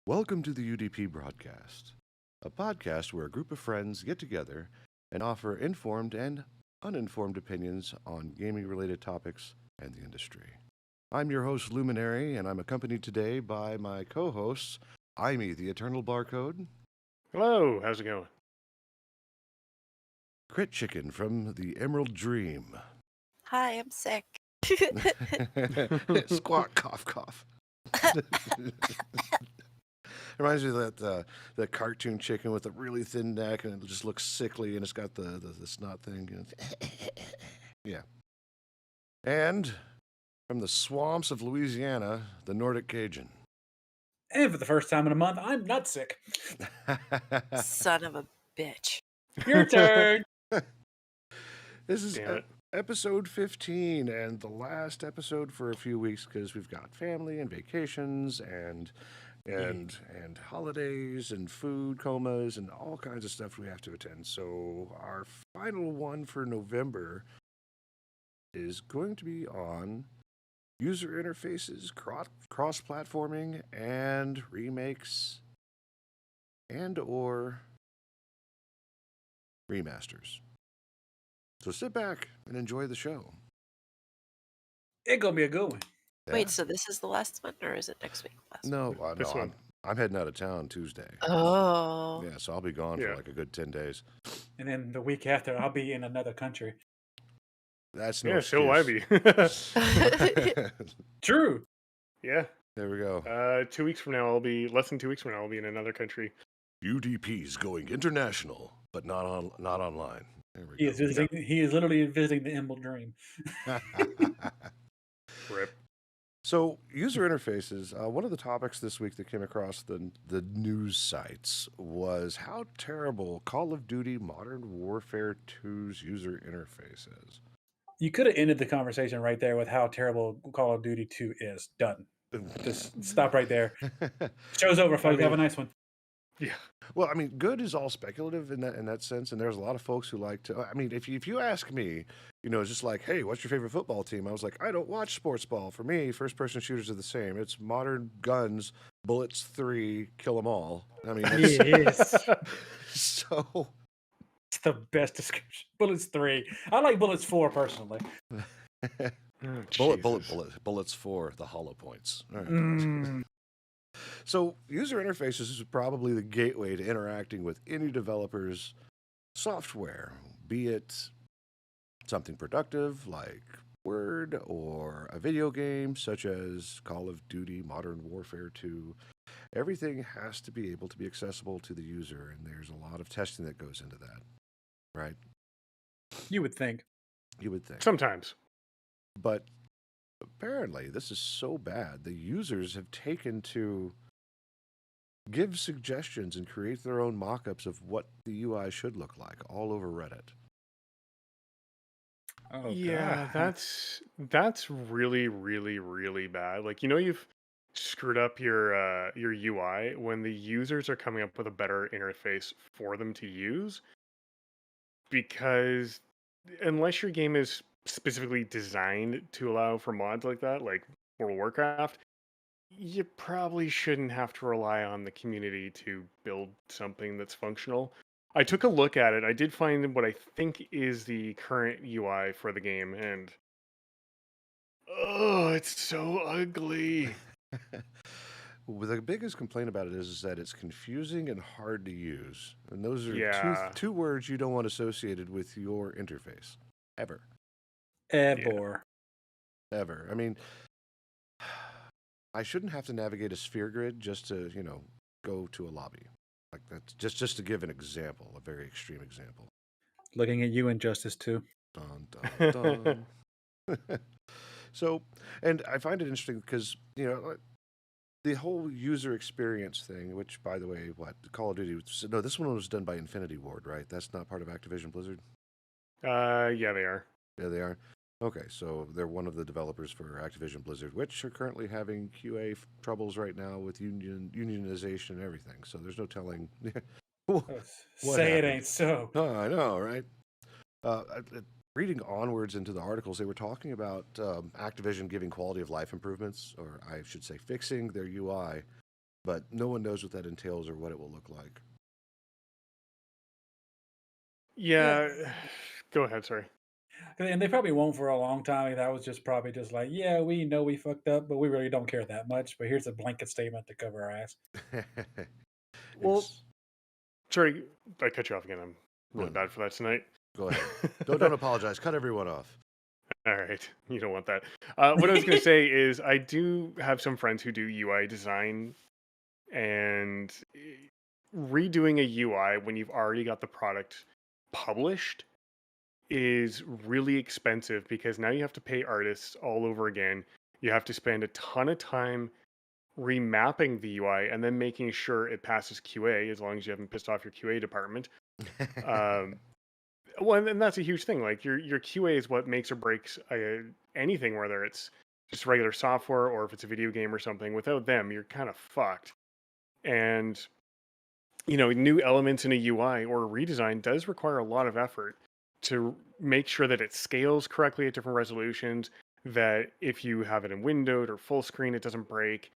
Welcome to the UDP broadcast, a podcast where a group of friends get together and offer informed and uninformed opinions on gaming-related topics and the industry. I'm your host, Luminary, and I'm accompanied today by my co-hosts, Imee, the Eternal Barcode. Hello, how's it going? Crit Chicken from the Emerald Dream. Hi, I'm sick. Squawk, cough, cough. Reminds me of that cartoon chicken with a really thin neck, and it just looks sickly, and it's got the snot thing. Yeah. And from the swamps of Louisiana, the Nordic Cajun. And for the first time in a month, I'm not sick. Son of a bitch. Your turn. This is Damn it. episode 15, and the last episode for a few weeks because we've got family and vacations and holidays and food comas and all kinds of stuff we have to attend. So our final one for November is going to be on user interfaces, cross-platforming, and remakes and/or remasters. So sit back and enjoy the show. It's gonna be a good one. Yeah? Wait, so this is the last one, or is it next week? No, This one. I'm heading out of town Tuesday. Oh. Yeah, so I'll be gone for Yeah. like a good 10 days. And then the week after, I'll be in another country. That's no Yeah, so will I excuse. be. True. Yeah. There we go. 2 weeks from now, less than 2 weeks from now, I'll be in another country. UDP's going international, but not online. There we He is visiting. He is literally visiting the Emerald Dream. go. Rip. So, user interfaces. One of the topics this week that came across the news sites was how terrible Call of Duty Modern Warfare 2's user interface is. You could have ended the conversation right there with how terrible Call of Duty 2 is. Done. Just stop right there. Show's over, folks. Have a nice one. Yeah. Well, I mean, good is all speculative in that sense, and there's a lot of folks who like to. I mean, if you ask me, it's just like, hey, what's your favorite football team? I was like, I don't watch sports ball. For me, first-person shooters are the same. It's modern guns, bullets 3, kill them all. I mean, Yes. so It's the best description. Bullets 3. I like Bullets 4 personally. bullets for the hollow points. All right. Mm. So, user interfaces is probably the gateway to interacting with any developer's software, be it something productive like Word or a video game such as Call of Duty Modern Warfare 2. Everything has to be able to be accessible to the user, and there's a lot of testing that goes into that, right? You would think. You would think. Sometimes. But apparently, this is so bad. The users have taken to give suggestions and create their own mock-ups of what the UI should look like all over Reddit. Oh, Yeah, God. that's really, really, really bad. Like, you've screwed up your UI when the users are coming up with a better interface for them to use, because unless your game is specifically designed to allow for mods like that, like World of Warcraft, you probably shouldn't have to rely on the community to build something that's functional. I took a look at it. I did find what I think is the current UI for the game, and oh, it's so ugly. Well, the biggest complaint about it is that it's confusing and hard to use. And those are Yeah. two words you don't want associated with your interface. Ever. Ever. I mean, I shouldn't have to navigate a sphere grid just to, go to a lobby. Like that, just to give an example, a very extreme example. Looking at you, Injustice 2. Dun, dun, dun. So, and I find it interesting because, the whole user experience thing, which, by the way, Call of Duty, no, this one was done by Infinity Ward, right? That's not part of Activision Blizzard? Yeah, they are. Yeah, they are. Okay, so they're one of the developers for Activision Blizzard, which are currently having QA troubles right now with unionization and everything. So there's no telling. What Say it happened? ain't so. Oh, I know, right? Reading onwards into the articles, they were talking about Activision giving quality of life improvements, or I should say fixing their UI but no one knows what that entails or what it will look like. Yeah. Go ahead. Sorry. And they probably won't for a long time. That was just probably just like, yeah, we know we fucked up, but we really don't care that much. But here's a blanket statement to cover our ass. Well, Ex- sorry, I cut you off again. I'm really No. bad for that tonight. Go ahead. Don't apologize. Cut everyone off. All right, you don't want that. What I was going to say is I do have some friends who do UI design, and redoing a UI when you've already got the product published is really expensive because now you have to pay artists all over again. You have to spend a ton of time remapping the UI and then making sure it passes QA as long as you haven't pissed off your QA department. Um, well, and that's a huge thing. Like your QA is what makes or breaks anything, whether it's just regular software or if it's a video game or something. Without them, you're kind of fucked. And new elements in a UI or a redesign does require a lot of effort to make sure that it scales correctly at different resolutions, that if you have it in windowed or full screen, it doesn't break,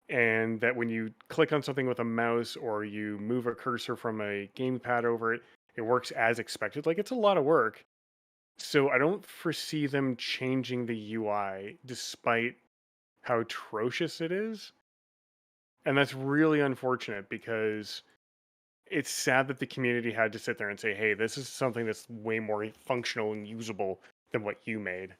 and that when you click on something with a mouse or you move a cursor from a gamepad over it, it works as expected. Like, it's a lot of work. So I don't foresee them changing the UI despite how atrocious it is. And that's really unfortunate because it's sad that the community had to sit there and say, hey, this is something that's way more functional and usable than what you made.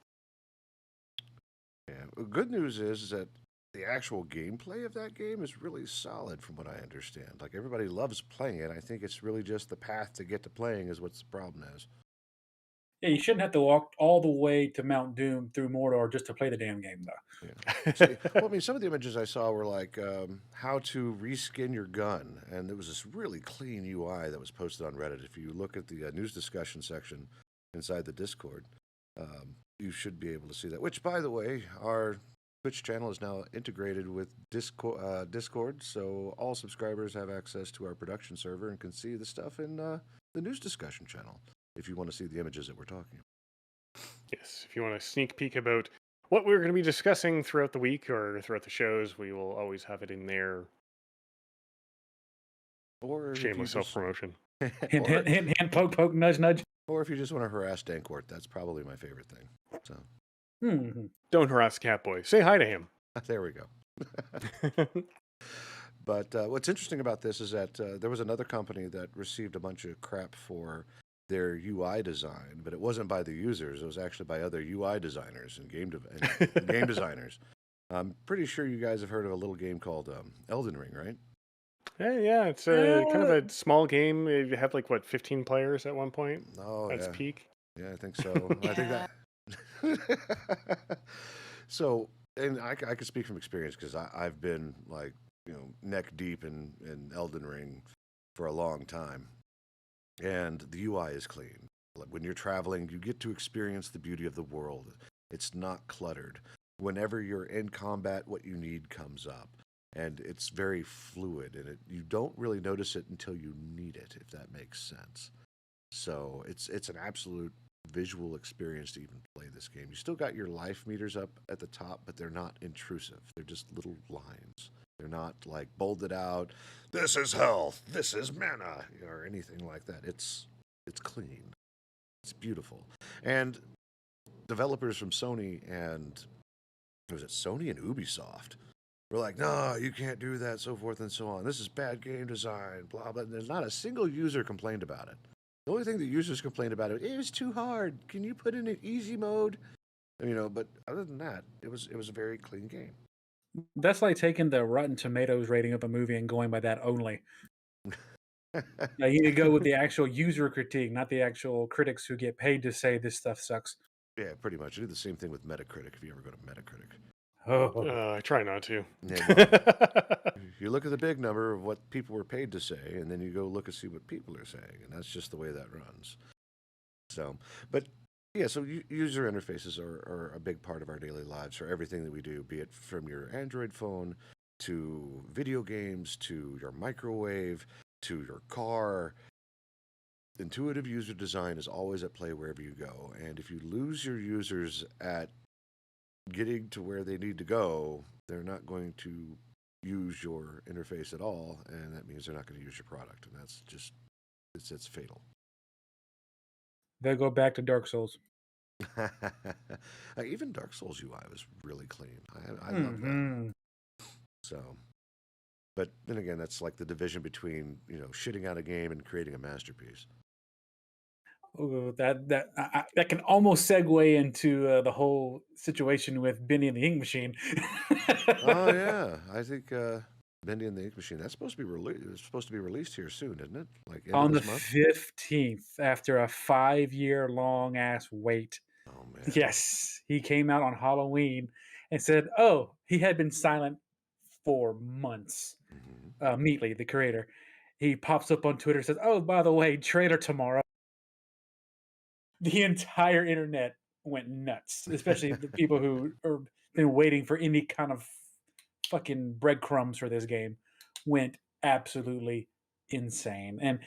Yeah. The good news is that the actual gameplay of that game is really solid from what I understand. Like, everybody loves playing it. I think it's really just the path to get to playing is what's the problem is. Yeah, you shouldn't have to walk all the way to Mount Doom through Mordor just to play the damn game, though. Yeah. See, well, I mean, some of the images I saw were like how to reskin your gun, and there was this really clean UI that was posted on Reddit. If you look at the news discussion section inside the Discord, you should be able to see that. Which, by the way, our Twitch channel is now integrated with Discord, so all subscribers have access to our production server and can see the stuff in the news discussion channel if you want to see the images that we're talking about. Yes, if you want a sneak peek about what we're going to be discussing throughout the week or throughout the shows, we will always have it in there. Or if you Shameless just self-promotion. Hint, hint, hint, hint, poke, poke, nudge, nudge. Or if you just want to harass Dancourt, that's probably my favorite thing. So Don't harass Catboy. Say hi to him. there we go. But what's interesting about this is that there was another company that received a bunch of crap for their UI design, but it wasn't by the users. It was actually by other UI designers and game designers. I'm pretty sure you guys have heard of a little game called Elden Ring, right? Yeah, it's a kind of a small game. You had like, what, 15 players at one point? Oh, That's yeah. peak. Yeah, I think so. I think that. So, and I could speak from experience because I've been like, neck deep in Elden Ring for a long time. And the UI is clean. Like, when you're traveling, you get to experience the beauty of the world. It's not cluttered. Whenever you're in combat, what you need comes up. And it's very fluid, and you don't really notice it until you need it, if that makes sense. So it's an absolute visual experience to even play this game. You still got your life meters up at the top, but they're not intrusive. They're just little lines. They're not like bolded out, this is health, this is mana, or anything like that. It's clean. It's beautiful. And developers from Sony and Sony and Ubisoft were like, no, you can't do that, so forth and so on. This is bad game design, blah, blah. And there's not a single user complained about it. The only thing the users complained about it was too hard. Can you put in an easy mode? But other than that, it was a very clean game. That's like taking the Rotten Tomatoes rating of a movie and going by that only. Now, you need to go with the actual user critique, not the actual critics who get paid to say this stuff sucks. Yeah, pretty much. I do the same thing with Metacritic if you ever go to Metacritic. Oh. I try not to. Yeah, you look at the big number of what people were paid to say, and then you go look and see what people are saying, and that's just the way that runs. So, but yeah, so user interfaces are a big part of our daily lives for everything that we do, be it from your Android phone to video games to your microwave to your car. Intuitive user design is always at play wherever you go, and if you lose your users at getting to where they need to go, they're not going to use your interface at all, and that means they're not going to use your product, and that's just it's fatal. They'll go back to Dark Souls. Even Dark Souls UI was really clean. I love that. Hmm. So, but then again, that's like the division between shitting out a game and creating a masterpiece. Ooh, that can almost segue into the whole situation with Benny and the Ink Machine. Oh yeah, I think Bendy and the Ink Machine. That's supposed to be released. It's supposed to be released here soon, isn't it? Like end of On the this month. 15th, after a 5-year long ass wait. Oh man. Yes, he came out on Halloween and said, "Oh, he had been silent for months." Mhm. Meatley, the creator, he pops up on Twitter, says, "Oh, by the way, trailer tomorrow." The entire internet went nuts, especially the people who are been waiting for any kind of fucking breadcrumbs for this game. Went absolutely insane, and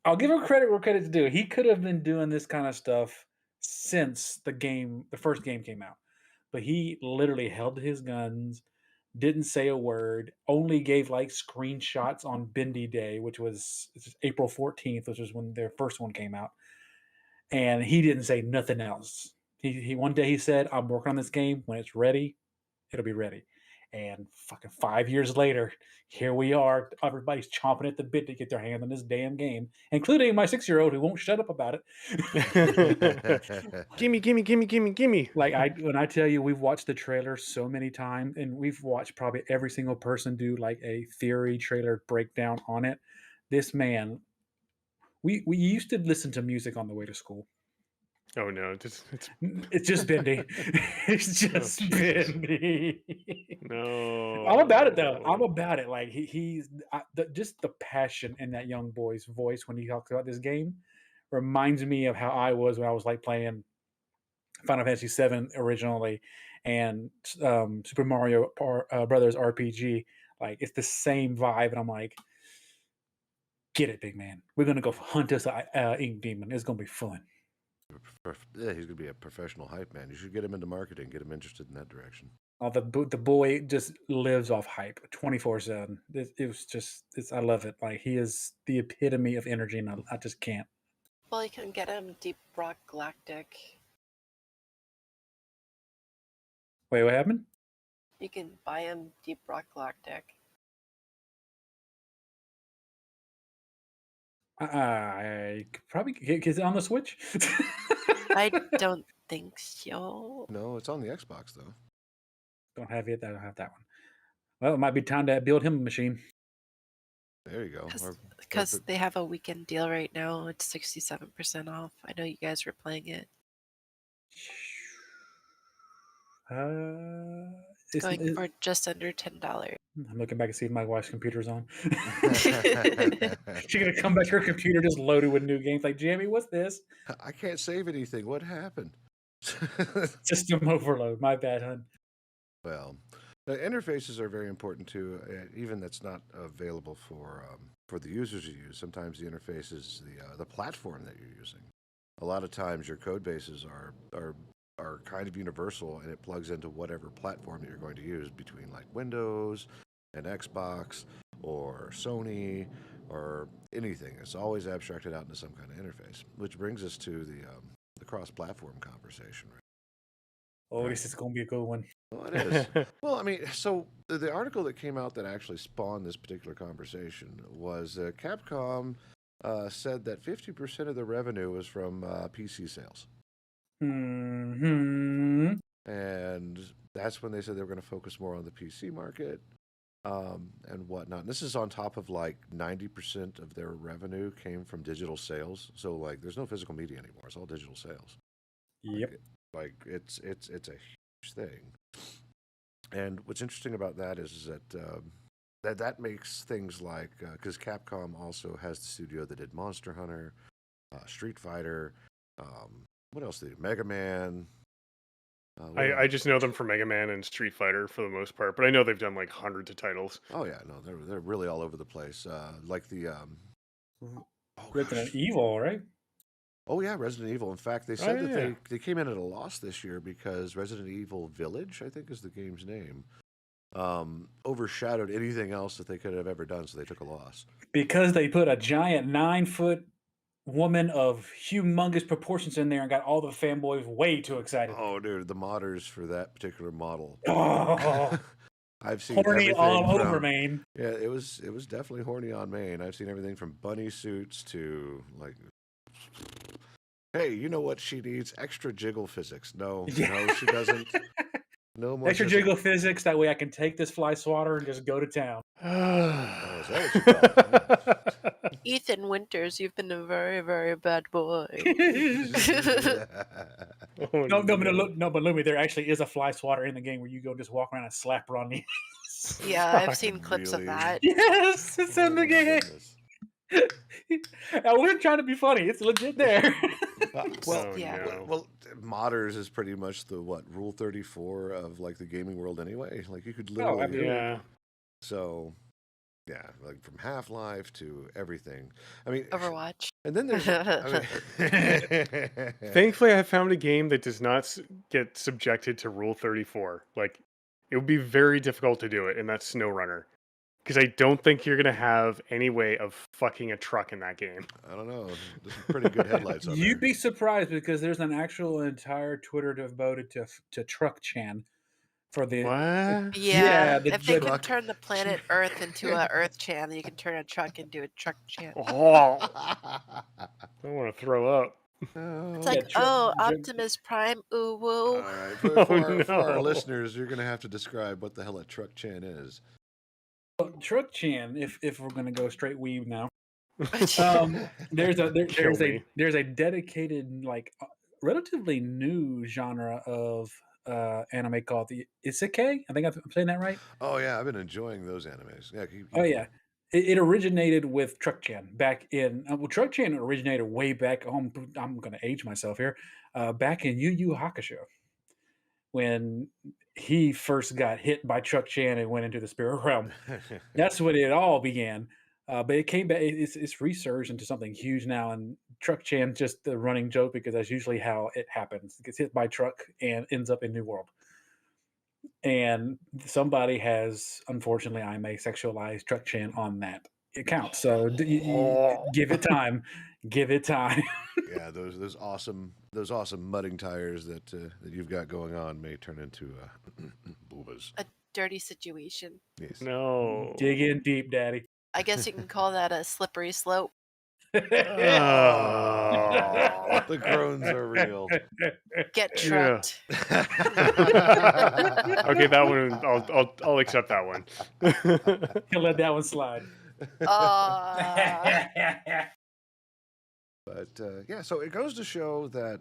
I'll give him credit where credit's due. He could have been doing this kind of stuff since the first game came out, but he literally held his guns, didn't say a word, only gave like screenshots on Bendy Day, which was April 14th, which was when their first one came out, and he didn't say nothing else. He one day he said, "I'm working on this game. When it's ready, it'll be ready." And fucking 5 years later, here we are. Everybody's chomping at the bit to get their hand on this damn game, including my 6-year-old who won't shut up about it. Gimme, gimme, gimme, gimme, gimme. Like when I tell you we've watched the trailer so many times, and we've watched probably every single person do like a theory trailer breakdown on it. This man, we used to listen to music on the way to school. Oh no, It's just Bendy. It's just Jesus. Bendy. No. I'm about it though. I'm about it. Like just the passion in that young boy's voice when he talks about this game reminds me of how I was when I was like playing Final Fantasy VII originally and Super Mario Brothers RPG. Like it's the same vibe, and I'm like, get it, big man. We're gonna go hunt us a ink demon. It's gonna be fun. Yeah, he's gonna be a professional hype man. You should get him into marketing, get him interested in that direction. The boy just lives off hype 24/7. It was just I love it. Like he is the epitome of energy, and I just can't. Well, you can get him Deep Rock Galactic. Wait, what happened? You can buy him Deep Rock Galactic. I could probably is it on the Switch? I don't think so. No, it's on the Xbox though. Don't have it. I don't have that one. Well, it might be time to build him a machine. There you go. Because they have a weekend deal right now. It's 67% off. I know you guys were playing it. It's going for just under $10. I'm looking back and see if my wife's computer's on. She's gonna come back to her computer just loaded with new games. Like, Jamie, what's this? I can't save anything. What happened? System overload. My bad, hon. Well, the interfaces are very important too. Even that's not available for the users to use. Sometimes the interface is the platform that you're using. A lot of times your code bases are kind of universal, and it plugs into whatever platform that you're going to use between like Windows and Xbox or Sony or anything. It's always abstracted out into some kind of interface, which brings us to the cross-platform conversation. Right? Oh, this is going to be a good one. Well, it is. Well, I mean, so the article that came out that actually spawned this particular conversation was Capcom said that 50% of the revenue was from PC sales. Hmm. And that's when they said they were going to focus more on the PC market and whatnot. And this is on top of like 90% of their revenue came from digital sales. So like, there's no physical media anymore. It's all digital sales. Yep. Like it's a huge thing. And what's interesting about that is that that makes things like because Capcom also has the studio that did Monster Hunter, Street Fighter. What else did they do? Mega Man. I just know them from Mega Man and Street Fighter for the most part, but I know they've done like hundreds of titles. Oh yeah, no, they're really all over the place. Like the Resident Evil, right? Oh yeah, Resident Evil. In fact, they said that they came in at a loss this year because Resident Evil Village, I think, is the game's name. overshadowed anything else that they could have ever done, so they took a loss. Because they put a giant 9-foot woman of humongous proportions in there and got all the fanboys way too excited. Oh, dude, the modders for that particular model. Oh, I've seen horny everything all from, over, man. Yeah, it was definitely horny on main. I've seen everything from bunny suits to like, hey, you know what she needs? Extra jiggle physics. No, no, she doesn't. No more Extra jiggle physics. That way I can take this fly swatter and just go to town. Oh, is that what you call it? Ethan Winters, you've been a very, very bad boy. Oh, No, but Lumi, there actually is a fly swatter in the game where you go just walk around and slap her on the. Yeah, I've Fuck, seen clips of really? that. Yes, it's in the Oh, my game. goodness. I wasn't trying to be funny. It's legit there. Well, Oh, Yeah. no. well, modders is pretty much the Rule 34 of like the gaming world anyway. Like you could literally, absolutely. Yeah. so yeah, like from Half-Life to everything. I mean, Overwatch. and then there's, I mean, Thankfully, I found a game that does not get subjected to Rule 34. Like, it would be very difficult to do it, and that's SnowRunner. Because I don't think you're going to have any way of fucking a truck in that game. I don't know. There's some pretty good headlights on You'd there. be surprised because there's an actual entire Twitter devoted to Truck Chan for the. What? Yeah, the- if they truck. could turn the planet Earth into a Earth Chan, then you can turn a truck into a Truck Chan. Oh, I want to throw up. It's Oh. like, truck- oh, truck- Optimus Prime, ooh All woo. right, Oh, for our no. listeners, you're gonna have to describe what the hell a truck chan is. Truck Chan, if we're gonna go straight weave now, Oh, there's Kill me. a dedicated relatively new genre of anime called the isekai. I think I'm saying that right. Oh yeah, I've been enjoying those animes. Yeah. Oh yeah, it originated with Truck Chan back in. Well, Truck Chan originated way back. I'm gonna age myself here. Back in Yu Yu Hakusho, when he first got hit by Truck Chan and went into the spirit realm. That's when it all began. But it came back. It's resurged into something huge now, and Truck Chan just the running joke because that's usually how it happens. It gets hit by truck and ends up in New World. And somebody has, unfortunately, I may sexualize Truck Chan on that account. So give it time. Give it time. Yeah, those awesome mudding tires that you've got going on may turn into boobas. a dirty situation. Yes. No. Dig in deep, Daddy. I guess you can call that a slippery slope. Oh. The groans are real. Get Yeah. trucked. Okay, that one I'll accept that one. He'll let that one slide. But yeah, so it goes to show that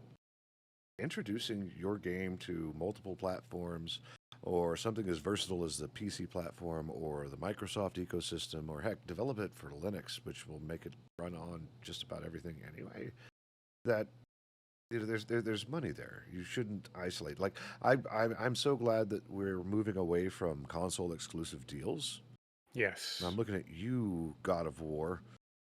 introducing your game to multiple platforms or something as versatile as the PC platform or the Microsoft ecosystem, or heck, develop it for Linux, which will make it run on just about everything anyway, that there's money there. You shouldn't isolate. Like I'm so glad that we're moving away from console exclusive deals. Yes. And I'm looking at you, God of War.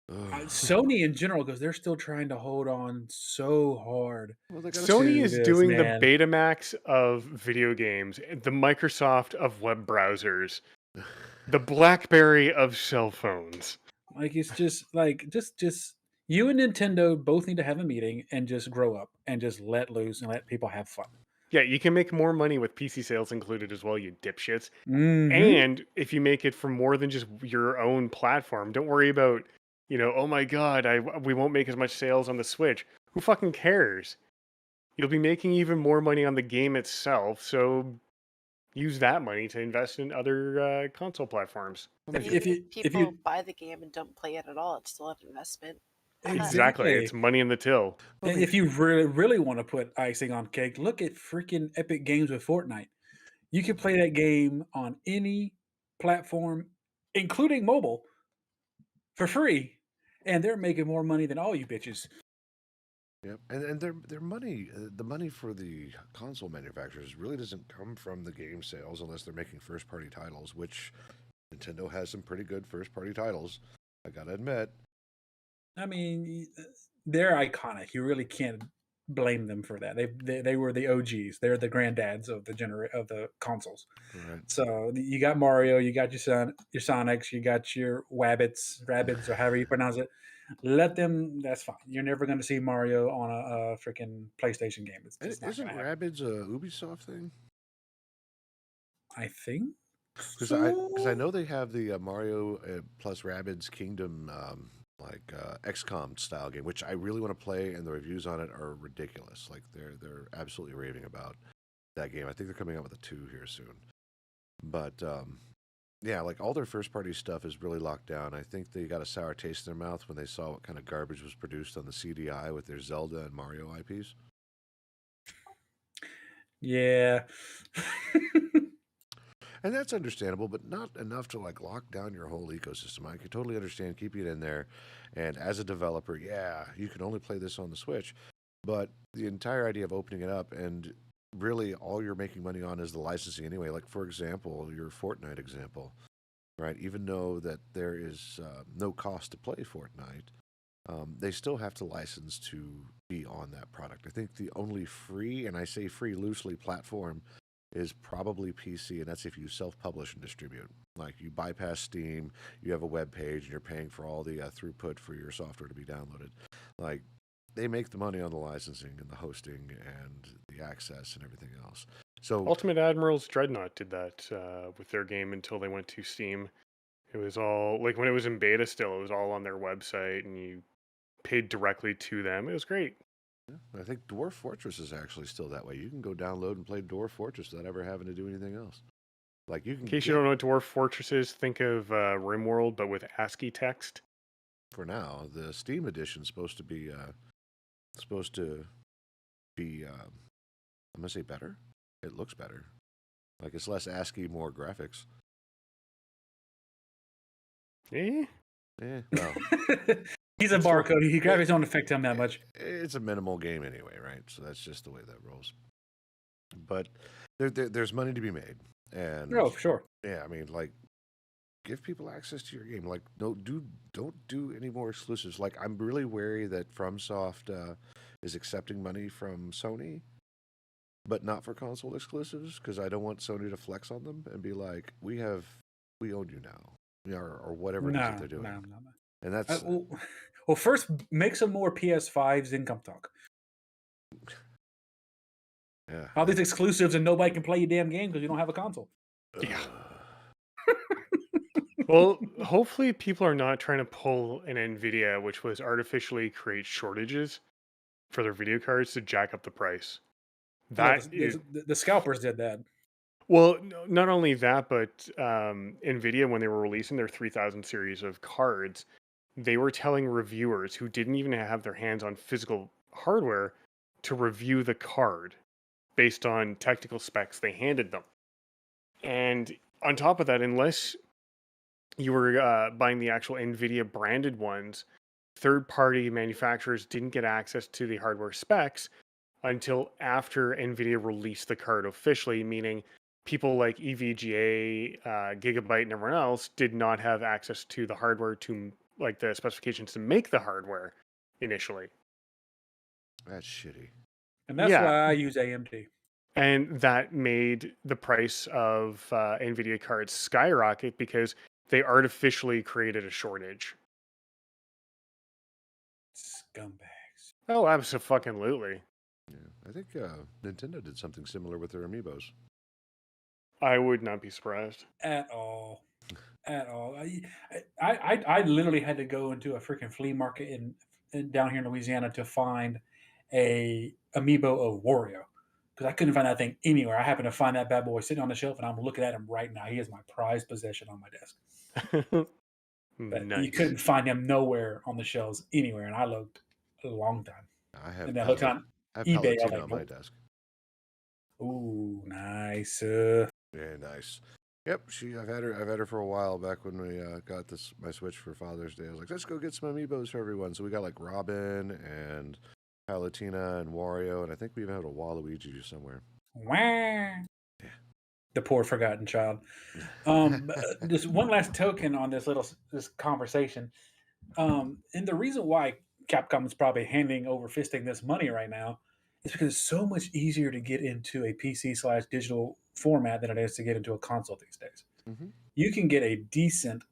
Ugh. Sony in general, because they're still trying to hold on so hard. Well, they gotta Sony see- is It is, doing man. the Betamax of video games, the Microsoft of web browsers, the BlackBerry of cell phones. Like it's just like just you and Nintendo both need to have a meeting and just grow up and just let loose and let people have fun. Yeah, you can make more money with PC sales included as well, you dipshits. Mhm. And if you make it for more than just your own platform, don't worry about, oh my god, we won't make as much sales on the Switch. Who fucking cares? You'll be making even more money on the game itself, so use that money to invest in other console platforms. If you- People buy the game and don't play it at all, it's still an investment. Exactly, it's money in the till. And if you really want to put icing on cake, look at freaking Epic Games with Fortnite. You can play that game on any platform, including mobile, for free, and they're making more money than all you bitches. Yep, and their money, the money for the console manufacturers really doesn't come from the game sales unless they're making first party titles, which Nintendo has some pretty good first party titles. I gotta admit. I mean, they're iconic. You really can't blame them for that. They were the OGs. They're the granddads of the consoles. Right. So you got Mario, you got your Sonics, you got your Rabbids, or however you pronounce it. Let them. That's fine. You're never going to see Mario on a freaking PlayStation game. It's And just not isn't going to happen. Rabbids a Ubisoft thing? I think Because so. I know they have the Mario plus Rabbids Kingdom XCOM style game, which I really want to play, and the reviews on it are ridiculous. Like they're absolutely raving about that game. I think they're coming out with a 2 here soon. But yeah, like all their first party stuff is really locked down. I think they got a sour taste in their mouth when they saw what kind of garbage was produced on the CDI with their Zelda and Mario IPs. Yeah. And that's understandable, but not enough to like lock down your whole ecosystem. I can totally understand keeping it in there. And as a developer, yeah, you can only play this on the Switch. But the entire idea of opening it up and really all you're making money on is the licensing anyway. Like, for example, your Fortnite example, right? Even though that there is no cost to play Fortnite, they still have to license to be on that product. I think the only free, and I say free loosely, platform is probably PC, and that's if you self-publish and distribute. Like you bypass Steam, you have a web page, and you're paying for all the throughput for your software to be downloaded. Like they make the money on the licensing and the hosting and the access and everything else. So Ultimate Admiral's Dreadnought did that with their game until they went to Steam. It was all like when it was in beta still, it was all on their website and you paid directly to them. It was great. I think Dwarf Fortress is actually still that way. You can go download and play Dwarf Fortress without ever having to do anything else. Like you In can case you get don't know what Dwarf Fortress is, think of RimWorld but with ASCII text. for now. The Steam edition is supposed to be I'm gonna say better. It looks better. Like it's less ASCII, more graphics. Eh? Well, He's a It's for- barcode. Graphics don't affect him that much. it's a minimal game anyway, right? So that's just the way that rolls. But there's money to be made, and Oh, for sure. yeah, I mean, like, give people access to your game. Like, don't do any more exclusives. Like, I'm really wary that FromSoft is accepting money from Sony, but not for console exclusives, because I don't want Sony to flex on them and be like, we own you now, or whatever it is that No, they're doing. no. And that's Well, first make some more PS5s, then come talk. yeah. All these exclusives and nobody can play your damn game because you don't have a console. Yeah. Well, hopefully people are not trying to pull an Nvidia, which was artificially create shortages for their video cards to jack up the price. Yeah, That is the scalpers did that. well, not only that, but Nvidia, when they were releasing their 3000 series of cards, they were telling reviewers who didn't even have their hands on physical hardware to review the card based on technical specs they handed them. And on top of that, unless you were buying the actual Nvidia branded ones, third-party manufacturers didn't get access to the hardware specs until after Nvidia released the card officially, meaning people like EVGA, Gigabyte, and everyone else did not have access to the hardware to like the specifications to make the hardware initially. That's shitty. And that's Yeah. why I use AMD. And that made the price of Nvidia cards skyrocket because they artificially created a shortage. Scumbags. Oh, absolutely. Yeah, I think Nintendo did something similar with their amiibos. I would not be surprised. At all. At all. I literally had to go into a freaking flea market in down here in Louisiana to find a amiibo of Wario. Because I couldn't find that thing anywhere. I happened to find that bad boy sitting on the shelf, and I'm looking at him right now. He is my prized possession on my desk. But you Nice. couldn't find him nowhere on the shelves anywhere, and I looked a long time. I have And I looked on eBay. I was Palutena like, on my nope. desk. Ooh, nice. Very nice. Yep, I've had her for a while. Back when we got my Switch for Father's Day, I was like, let's go get some amiibos for everyone. So we got like Robin and Palutena and Wario, and I think we even had a Waluigi somewhere. Wah. Yeah. The poor forgotten child. Just one last token on this conversation. And the reason why Capcom is probably handing over fisting this money right now It's because it's so much easier to get into a PC/digital format than it is to get into a console these days. Hmm. You can get a decent.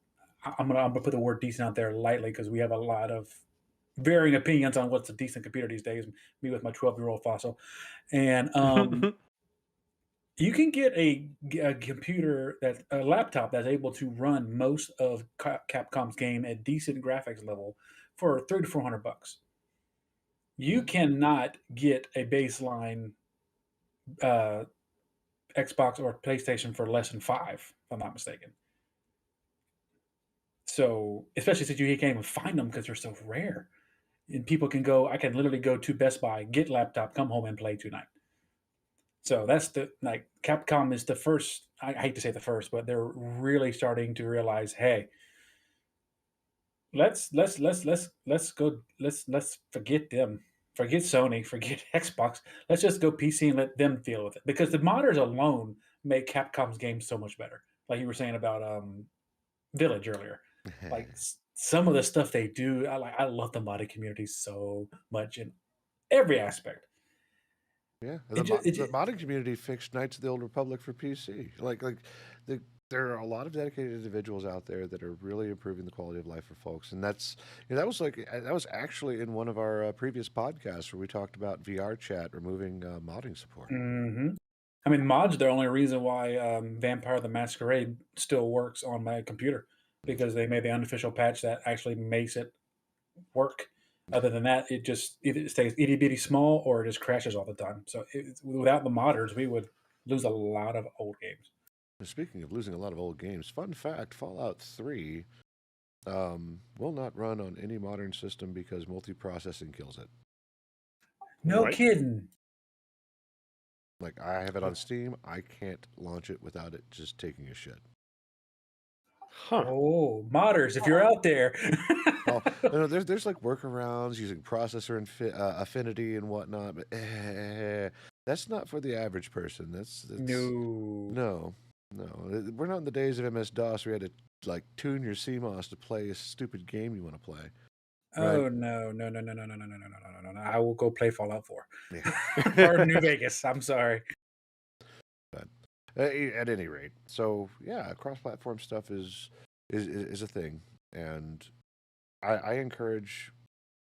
I'm gonna put the word decent out there lightly because we have a lot of varying opinions on what's a decent computer these days. Me with my 12-year-old fossil, and you can get a computer that a laptop that's able to run most of Capcom's game at decent graphics level for $300 to $400. You cannot get a baseline uh, Xbox or PlayStation for less than five, if I'm not mistaken. So, especially since you can't even find them because they're so rare, and people can go. I can literally go to Best Buy, get laptop, come home and play tonight. So that's the like Capcom is the first. I hate to say the first, but they're really starting to realize, hey, let's forget them, forget Sony, forget Xbox. Let's just go PC and let them deal with it because the modders alone make Capcom's games so much better. Like you were saying about Village earlier, like some of the stuff they do, I love the modding community so much in every aspect. Yeah, It the modding community fixed Knights of the Old Republic for PC. There are a lot of dedicated individuals out there that are really improving the quality of life for folks, and that was that was actually in one of our previous podcasts where we talked about VR chat removing modding support. hmm I mean, mods are the only reason why Vampire the Masquerade still works on my computer because they made the unofficial patch that actually makes it work. Other than that, it just either it stays itty bitty small or it just crashes all the time. So without the modders, we would lose a lot of old games. And speaking of losing a lot of old games, fun fact: Fallout 3 will not run on any modern system because multiprocessing kills it. No What? kidding. Like I have it on Steam, I can't launch it without it just taking a shit. Huh. Oh, modders, if you're out there. Well, there's like workarounds using processor affinity and whatnot, but that's not for the average person. That's No. no. We're not in the days of MS DOS where you had to like tune your CMOS to play a stupid game you want to play. Oh Right? no, no, no, no, no, no, no, no, no, no, no, no, no. I will go play Fallout 4. Yeah. Or New Vegas. I'm sorry. But at any rate, so yeah, cross-platform stuff is a thing, and I encourage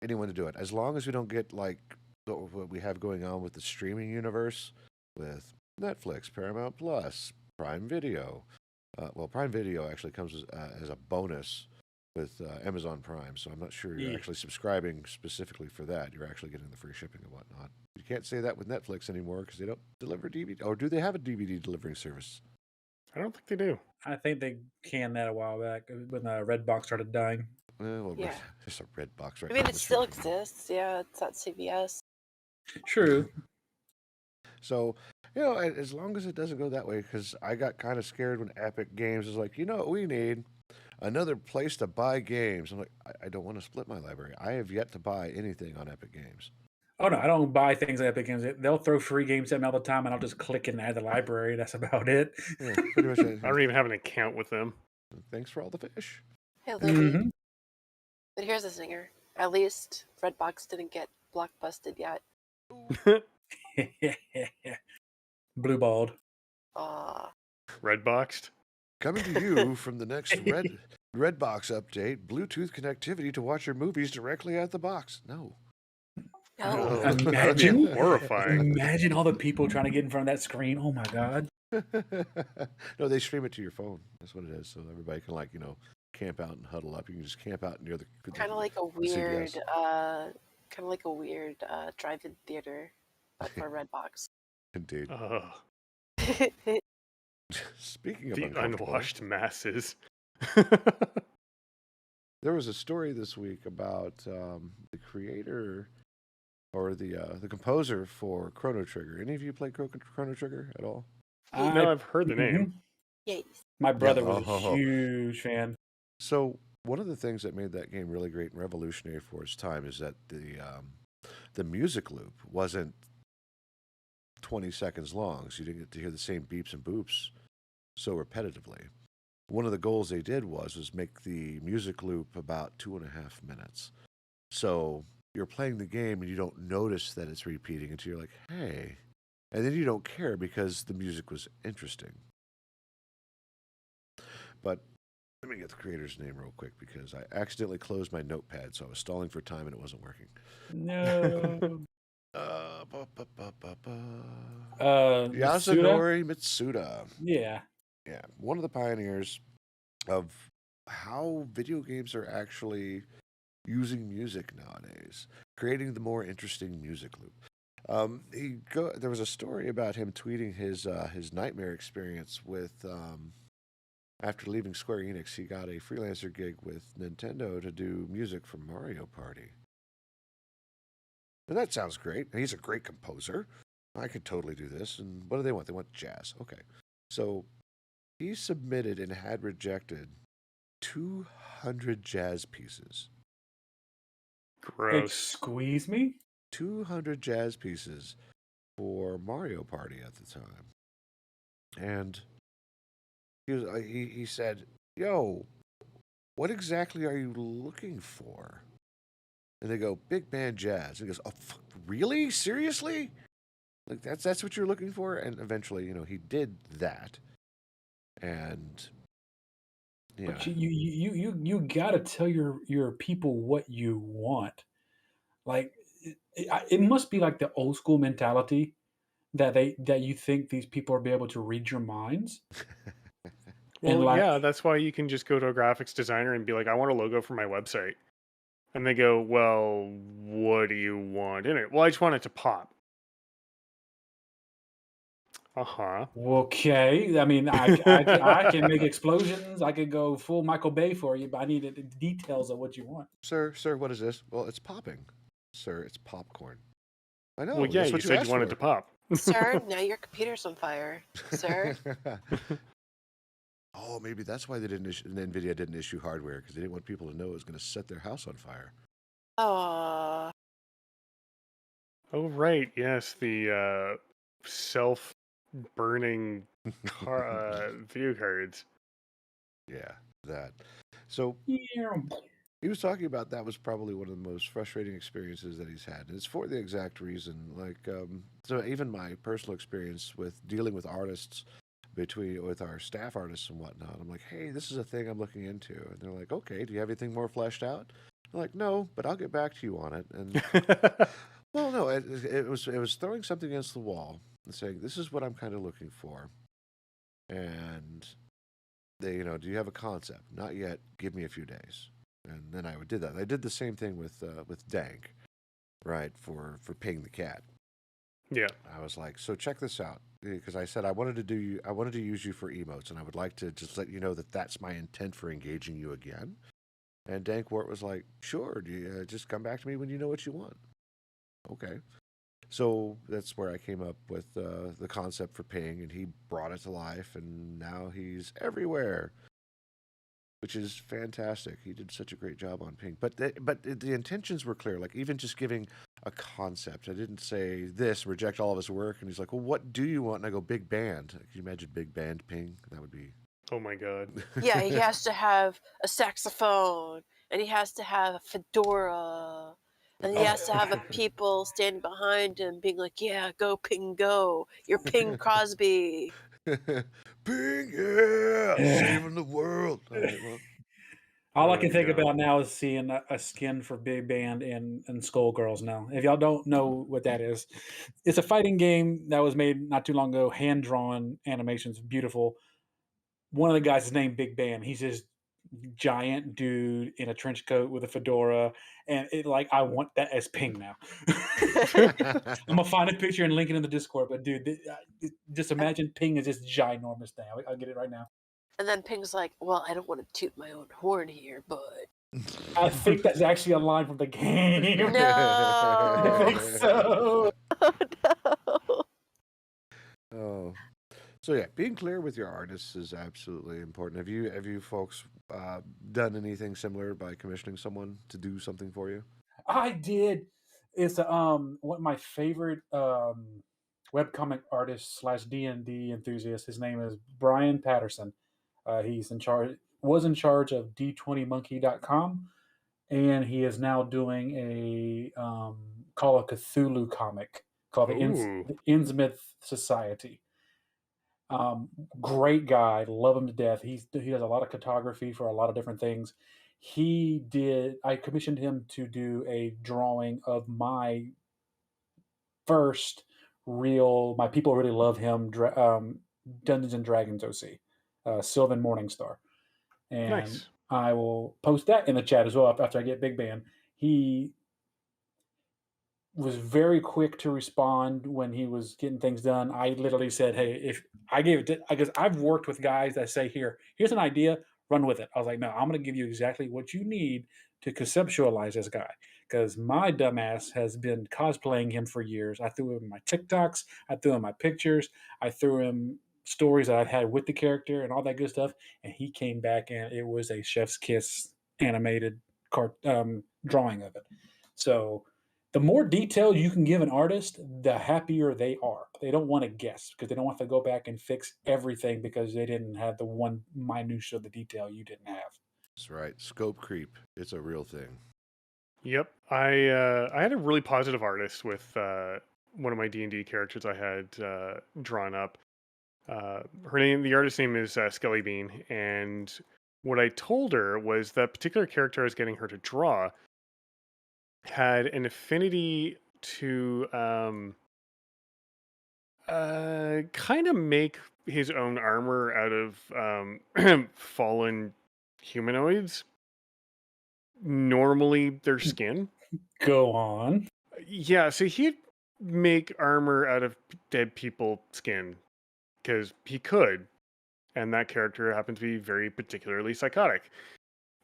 anyone to do it as long as we don't get like what we have going on with the streaming universe with Netflix, Paramount Plus, Prime Video. Well, Prime Video actually comes as a bonus with Amazon Prime, so I'm not sure you're Yeah. actually subscribing specifically for that. You're actually getting the free shipping and whatnot. You can't say that with Netflix anymore because they don't deliver DVD. Or do they have a DVD delivering service? I don't think they do. I think they canned that a while back when Redbox started dying. Well, Yeah. there's a red box right I mean, down it the street still from me. exists. Yeah, it's at CVS. True. So, as long as it doesn't go that way, because I got kind of scared when Epic Games was like, you know what we need? Another place to buy games. I'm like, I don't want to split my library. I have yet to buy anything on Epic Games. Oh no, I don't buy things at Epic Games. They'll throw free games at me all the time, and I'll just click and add the library. That's about it. Yeah, pretty much. I don't even have an account with them. Thanks for all the fish. Hey, Libby. Mhm. But here's a zinger. At least Redbox didn't get blockbusted yet. Blue balled. Redboxed. Coming to you from the next Redbox update: Bluetooth connectivity to watch your movies directly at the box. No. No. Imagine. Horrifying. Imagine all the people trying to get in front of that screen. Oh my god. No, they stream it to your phone. That's what it is. So everybody can camp out and huddle up. You can just camp out near the Kind of like a weird, drive-in theater, but for Redbox. Indeed. Speaking of The uncomfortable, unwashed masses. there was a story this week about the creator or the composer for Chrono Trigger. Any of you play Chrono Trigger at all? No, I've heard the name. Mhm. Yes. My brother was Oh. a huge fan. So one of the things that made that game really great and revolutionary for its time is that the music loop wasn't 20 seconds long, so you didn't get to hear the same beeps and boops so repetitively. One of the goals they did was make the music loop about 2.5 minutes. So you're playing the game and you don't notice that it's repeating until you're like, hey. And then you don't care because the music was interesting. But let me get the creator's name real quick because I accidentally closed my notepad, so I was stalling for time and it wasn't working. No. Mitsuda? Yasunori Mitsuda. Yeah. Yeah, one of the pioneers of how video games are actually using music nowadays, creating the more interesting music loop. There was a story about him tweeting his nightmare experience with after leaving Square Enix, he got a freelancer gig with Nintendo to do music for Mario Party. And that sounds great. He's a great composer. I could totally do this. And what do they want? They want jazz. Okay. So he submitted and had rejected 200 jazz pieces. Gross. Squeeze me? 200 jazz pieces for Mario Party at the time. And he said, yo, what exactly are you looking for? And they go, big band jazz. And he goes, oh, really? Seriously? Like that's what you're looking for? And eventually, he did that. And yeah. But you gotta tell your people what you want. Like it must be like the old school mentality that you think these people are be able to read your minds. Well, like, yeah, that's why you can just go to a graphics designer and be like, I want a logo for my website. And they go, well, what do you want in it? Well, I just want it to pop. Uh-huh. Okay, I mean, I can make explosions. I could go full Michael Bay for you, but I need the details of what you want. Sir, what is this? Well, it's popping. Sir, it's popcorn. I know. Well, yeah, that's you what said asked you wanted for. to pop. Sir, now your computer's on fire. Sir? Oh, maybe that's why NVIDIA didn't issue hardware, because they didn't want people to know it was going to set their house on fire. Oh. Oh, right. Yes, the self-burning video cards. Yeah, that. So Yeah. he was talking about that was probably one of the most frustrating experiences that he's had. And it's for the exact reason. Like, so even my personal experience with dealing with artists with our staff artists and whatnot, I'm like, hey, this is a thing I'm looking into. And they're like, okay, do you have anything more fleshed out? I'm like, no, but I'll get back to you on it. And well, no, it was throwing something against the wall and saying, this is what I'm kind of looking for. And they, do you have a concept? Not yet. Give me a few days. And then I would do that. I did the same thing with Dank, right, for Ping the cat. Yeah. I was like, so check this out, because I said I wanted to use you for emotes, and I would like to just let you know that that's my intent for engaging you again. And Dank Wart was like, sure, do you, just come back to me when you know what you want. Okay. So that's where I came up with the concept for Ping, and he brought it to life, and now he's everywhere, which is fantastic. He did such a great job on Ping. But the intentions were clear. Like, even just giving a concept. I didn't say this, reject all of his work. And he's like, well, what do you want? And I go, big band. Can you imagine big band Ping? That would be... Oh, my God. Yeah, he has to have a saxophone, and he has to have a fedora, and he has to have people standing behind him being like, yeah, go Ping, go. You're Ping Crosby. Ping, yeah, saving the world. All right, well. All I can think about now is seeing a skin for Big Band in Skullgirls now. If y'all don't know what that is, it's a fighting game that was made not too long ago, hand-drawn animations, beautiful. One of the guys is named Big Band. He's this giant dude in a trench coat with a fedora, and I want that as Ping now. I'm gonna find a picture and link it in the Discord. But dude, just imagine Ping is this ginormous thing. I'll get it right now. And then Ping's like, well, I don't want to toot my own horn here, but... I think that's actually a line from the game. No! I think so. Oh, no! Oh. So yeah, being clear with your artists is absolutely important. Have you folks done anything similar by commissioning someone to do something for you? I did. It's one of my favorite webcomic artists / D&D enthusiast. His name is Brian Patterson. He's was in charge of D20monkey.com, and he is now doing a Call of Cthulhu comic called Ooh, the Innsmouth Society. Great guy, love him to death. He does a lot of photography for a lot of different things. I commissioned him to do a drawing of my first my people really love him, Dungeons and Dragons OC, Sylvan Morningstar. And nice. I will post that in the chat as well after I get Big Ban. He was very quick to respond when he was getting things done. I literally said, "Hey, if I gave it to," because I've worked with guys that say, here's an idea, run with it." I was like, "No, I'm going to give you exactly what you need to conceptualize this guy." Because my dumbass has been cosplaying him for years. I threw him my TikToks, I threw him my pictures, I threw him stories that I've had with the character and all that good stuff. And he came back and it was a chef's kiss animated drawing of it. So the more detail you can give an artist, the happier they are. They don't want to guess because they don't want to go back and fix everything because they didn't have the one minutia of the detail you didn't have. That's right. Scope creep. It's a real thing. Yep, I had a really positive artist with one of my D&D characters I had drawn up. The artist name is Skelly Bean, and what I told her was that particular character I was getting her to draw had an affinity to kind of make his own armor out of fallen humanoids. Normally, their skin. Go on. Yeah, so he'd make armor out of dead people skin because he could, and that character happened to be very particularly psychotic.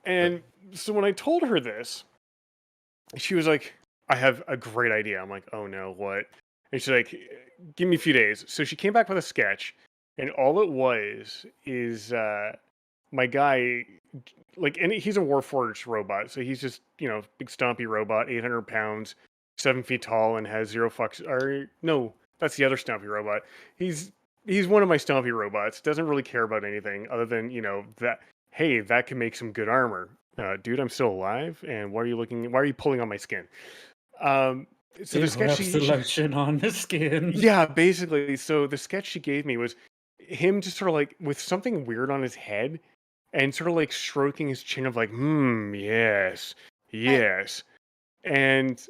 And so when I told her this, she was like, "I have a great idea." I'm like, "Oh no, what?" And she's like, "Give me a few days." So she came back with a sketch, and all it was is my guy, like, and he's a Warforged robot, so he's just big stompy robot, 800 pounds, 7 feet tall, and has zero fucks. Or no, that's the other stompy robot. He's one of my stompy robots. Doesn't really care about anything other than that. Hey, that can make some good armor. Dude, I'm still alive, and why are you pulling on my skin? So the It sketch rubs the lotion on the skin. yeah, basically. So the sketch she gave me was him just sort of like with something weird on his head and sort of like stroking his chin of like, yes, yes. And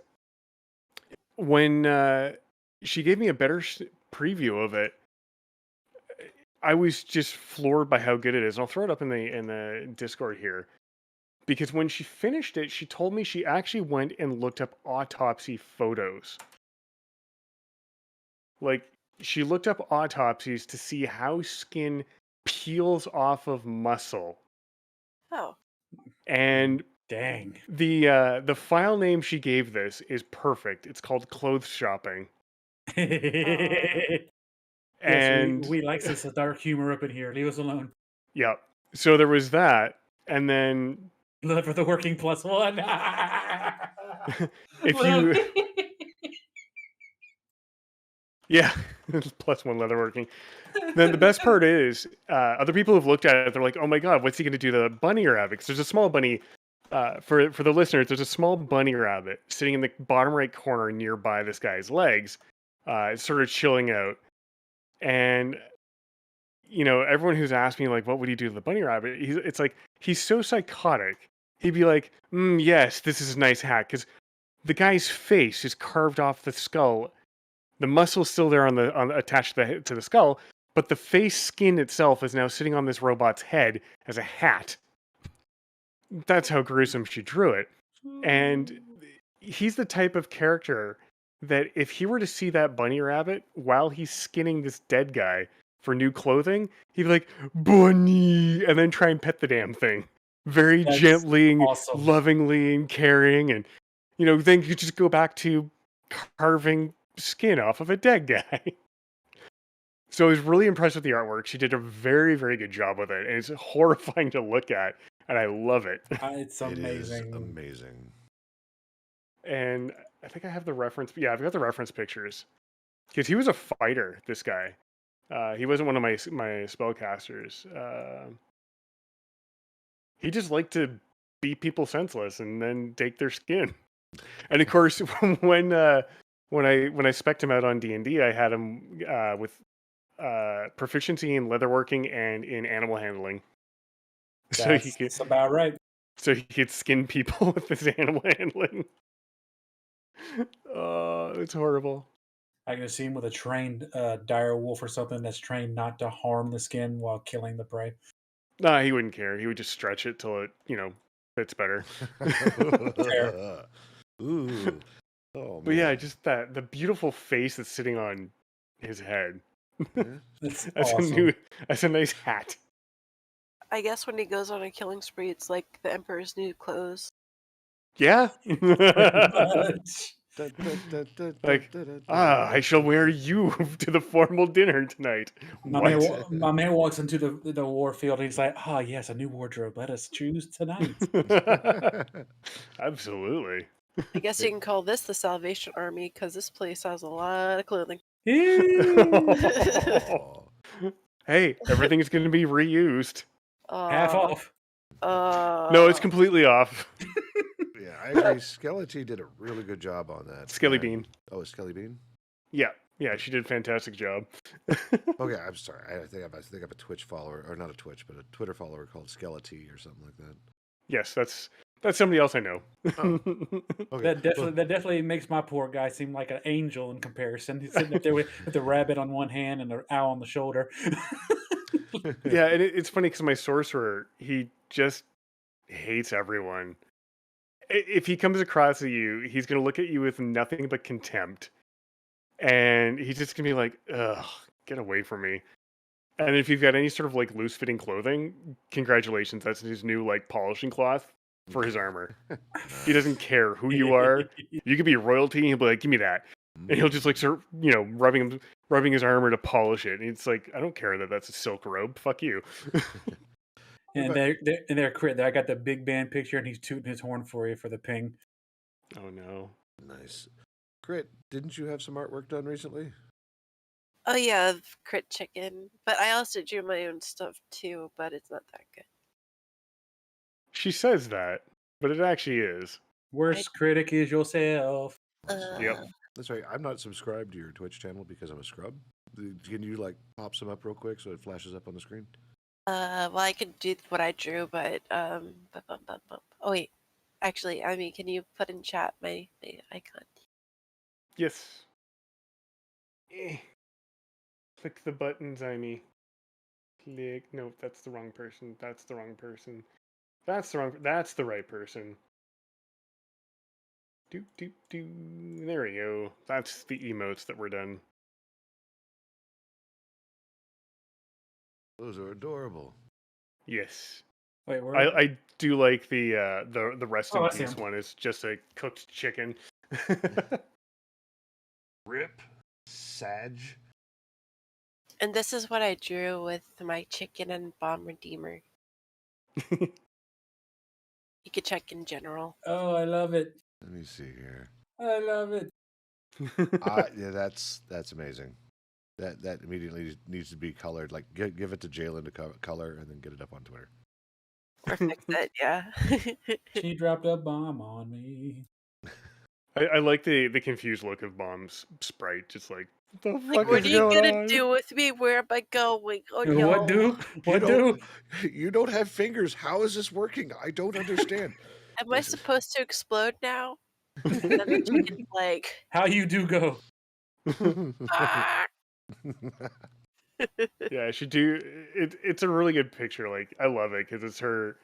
when she gave me a better preview of it, I was just floored by how good it is. And I'll throw it up in the Discord here. Because when she finished it, she told me she actually went and looked up autopsy photos. Like, she looked up autopsies to see how skin peels off of muscle. Oh. And Dang. the file name she gave this is perfect. It's called Clothes Shopping. Yes, And we like this dark humor up in here. Leave us alone. yeah. So there was that. And then Love for the working plus one. if you yeah, plus one leatherworking. Then the best part is, other people have looked at it. They're like, "Oh my god, what's he going to do to the bunny rabbit?" Because there's a small bunny. For the listeners, there's a small bunny rabbit sitting in the bottom right corner nearby this guy's legs, sort of chilling out. And everyone who's asked me like, "What would he do to the bunny rabbit?" It's like he's so psychotic. He'd be like, "Yes, this is a nice hat," because the guy's face is carved off the skull. The muscle's still there attached to the skull, but the face skin itself is now sitting on this robot's head as a hat. That's how gruesome she drew it. And he's the type of character that if he were to see that bunny rabbit while he's skinning this dead guy for new clothing, he'd be like, "Bunny," and then try and pet the damn thing. Very That's gently, awesome. lovingly, and caring. And, then you just go back to carving skin off of a dead guy. So I was really impressed with the artwork. She did a very, very good job with it, and it's horrifying to look at, and I love it. It's It is amazing. amazing. And I think I have the reference. Yeah, I've got the reference pictures because he was a fighter. This guy, he wasn't one of my spellcasters. He just liked to beat people senseless and then take their skin. And of course, when I spec'd him out on D&D, I had him with proficiency in leatherworking and in animal handling, so he could That's about right. skin people with his animal handling. Oh, it's horrible. I can see him with a trained dire wolf or something that's trained not to harm the skin while killing the prey. Nah, he wouldn't care. He would just stretch it till it, fits better. Ooh. Oh, But yeah, man. just the beautiful face that's sitting on his head. Yeah. That's That's awesome. that's a nice hat. I guess when he goes on a killing spree, it's like the Emperor's new clothes. Yeah. Pretty much. Like, I shall wear you to the formal dinner tonight. My What? man walks into the war field and he's like, "Ah, yes, a new wardrobe. Let us choose tonight." Absolutely. I guess you can call this the Salvation Army because this place has a lot of clothing. Oh. Hey, everything's going to be reused. Half off. No, it's completely off. Yeah, I agree. Skelety did a really good job on that. Skelly and- Bean. Oh, it's Skelly Bean? Yeah, she did a fantastic job. Okay, I'm sorry. I think I'm a Twitch follower, or not a Twitch, but a Twitter follower called Skelety or something like that. Yes, that's somebody else I know. Oh. Okay. That definitely makes my poor guy seem like an angel in comparison. He's sitting up there with the rabbit on one hand and the owl on the shoulder. Yeah, and it's funny because my sorcerer, he just hates everyone. If he comes across at you, he's gonna look at you with nothing but contempt, and he's just gonna be like, "Ugh, get away from me." And if you've got any sort of like loose fitting clothing, congratulations, that's his new like polishing cloth for his armor. He doesn't care who you are. You could be royalty, and he'll be like, "Give me that," and he'll just like start, rubbing his armor to polish it. And it's like, I don't care that that's a silk robe. Fuck you. And they're crit. I got the big band picture, and he's tooting his horn for you for the ping. Oh no. Nice. Grit, didn't you have some artwork done recently? Oh yeah, Crit Chicken. But I also do my own stuff too, but it's not that good. She says that, but it actually is. Worst critic is yourself. Yep. That's right. I'm not subscribed to your Twitch channel because I'm a scrub. Can you like pop some up real quick so it flashes up on the screen? Well, I could do what I drew, but oh wait, actually, I mean, can you put in chat my icon? Yes. Click the buttons, Amy. Click. No, that's the wrong person. That's the wrong person. That's the right person. Do. There we go. That's the emotes that were done. Those are adorable. Yes. Wait, where? I do like the rest in I see peace him. one. It's just a cooked chicken. Rip. Sag. And this is what I drew with my chicken and bomb redeemer. You could check in general. Oh, I love it. Let me see here. I love it. Yeah, that's amazing. That immediately needs to be colored. Like, give it to Jalen to color, and then get it up on Twitter. Or fix it, yeah. She dropped a bomb on me. I like the confused look of Bomb's sprite. Just like, what the Like, fuck what is are you going gonna on? do with me? Where am I going? Oh no. What do? What do? You don't have fingers. How is this working? I don't understand. Am I supposed to explode now? And then the chicken's like, How you do go? ah! Yeah, she do. It's a really good picture. Like, I love it because it's her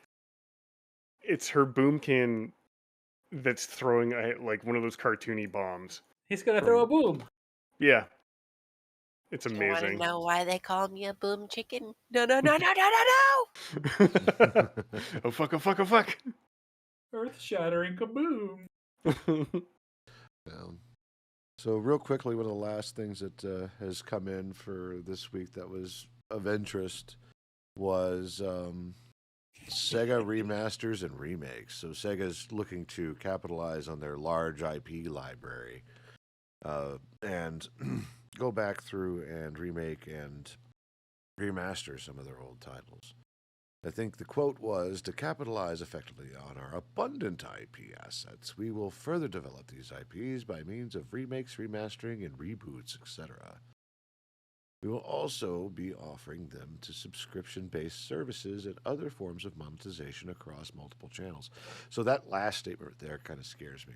boomkin that's throwing like one of those cartoony bombs. He's gonna throw a boom. Yeah, it's You want to amazing. know why they call me a boom chicken? No, no, no, no, no, no, Oh fuck! Oh fuck! Oh fuck! Earth-shattering kaboom. So real quickly, one of the last things that has come in for this week that was of interest was Sega remasters and remakes. So Sega's looking to capitalize on their large IP library and go back through and remake and remaster some of their old titles. I think the quote was, to capitalize effectively on our abundant IP assets, we will further develop these IPs by means of remakes, remastering, and reboots, etc. We will also be offering them to subscription-based services and other forms of monetization across multiple channels. So that last statement there kind of scares me.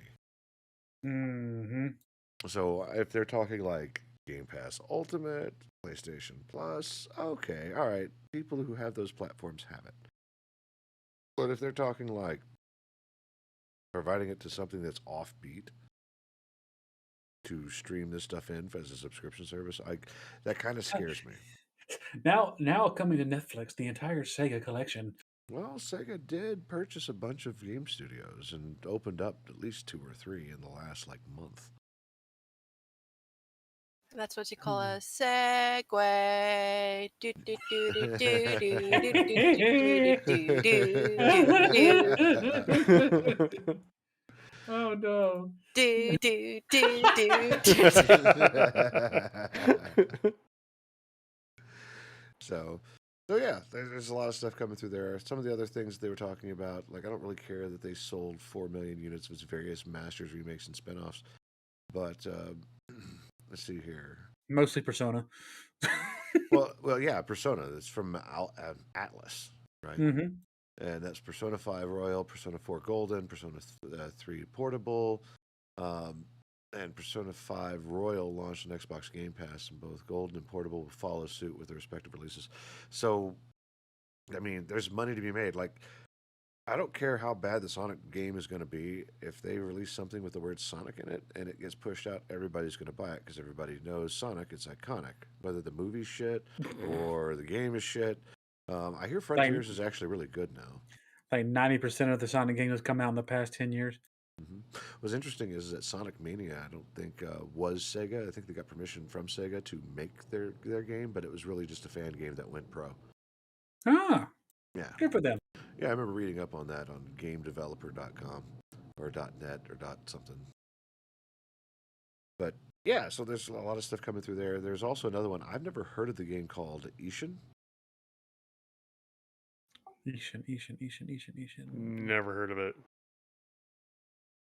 Mm-hmm. So if they're talking like Game Pass Ultimate, PlayStation Plus, okay, all right, people who have those platforms have it. But if they're talking like providing it to something that's offbeat to stream this stuff in as a subscription service, that kind of scares me. Now coming to Netflix, the entire Sega collection. Well, Sega did purchase a bunch of game studios and opened up at least 2 or 3 in the last month. That's what you call a segue. Do, do, do, do, do, do, do, do, do, do, do. Oh no. Do, do, do, do, do. So yeah, there's a lot of stuff coming through there. Some of the other things they were talking about, I don't really care that they sold 4 million units of its various masters, remakes, and spinoffs. But let's see here. Mostly Persona. well, yeah, Persona. That's from Atlas, right? Mm-hmm. And that's Persona 5 Royal, Persona 4 Golden, Persona 3 Portable, and Persona 5 Royal launched on Xbox Game Pass, and both Golden and Portable will follow suit with their respective releases. So, I mean, there's money to be made. I don't care how bad the Sonic game is going to be. If they release something with the word Sonic in it and it gets pushed out, everybody's going to buy it because everybody knows Sonic. It's iconic. Whether the movie's shit or the game is shit. I hear Frontiers is actually really good now. 90% of the Sonic games have come out in the past 10 years. Mm-hmm. What's interesting is that Sonic Mania, I don't think was Sega. I think they got permission from Sega to make their game, but it was really just a fan game that went pro. Ah, yeah, good for them. Yeah, I remember reading up on that on GameDeveloper.com or .net or .something. But yeah, so there's a lot of stuff coming through there. There's also another one. I've never heard of the game called Ishin. Ishin. Never heard of it.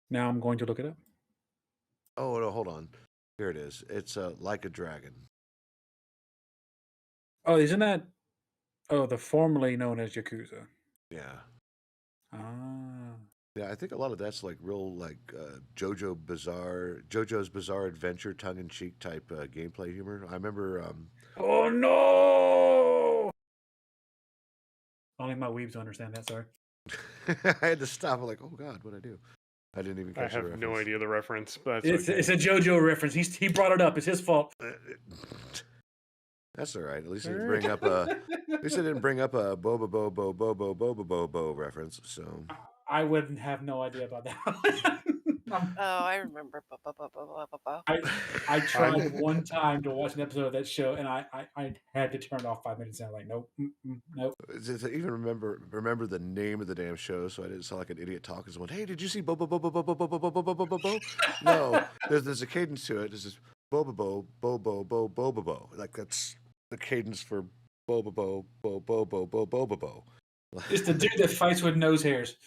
Now I'm going to look it up. Oh, no, hold on. Here it is. It's Like a Dragon. Oh, isn't that... Oh, the formerly known as Yakuza. Yeah. Ah. Yeah, I think a lot of that's real JoJo's Bizarre Adventure, tongue-in-cheek type gameplay humor. I remember... Oh, no! Only my weebs understand that, sorry. I had to stop. I'm like, oh, God, what'd I do? I didn't even catch the reference. I have no idea the reference, but it's okay. It's a JoJo reference. He brought it up. It's his fault. That's all right. At least he didn't bring up a... At least I didn't bring up a Boba Bo reference, so... I wouldn't have no idea about that. I remember. I tried one time to watch an episode of that show, and I had to turn it off 5 minutes in. I'm like, nope, nope. I even remember the name of the damn show, so I didn't sound like an idiot talking to someone. Hey, did you see Bo? No, there's a cadence to it. It's just Bo. Like that's the cadence for Bo. It's the dude that fights with nose hairs.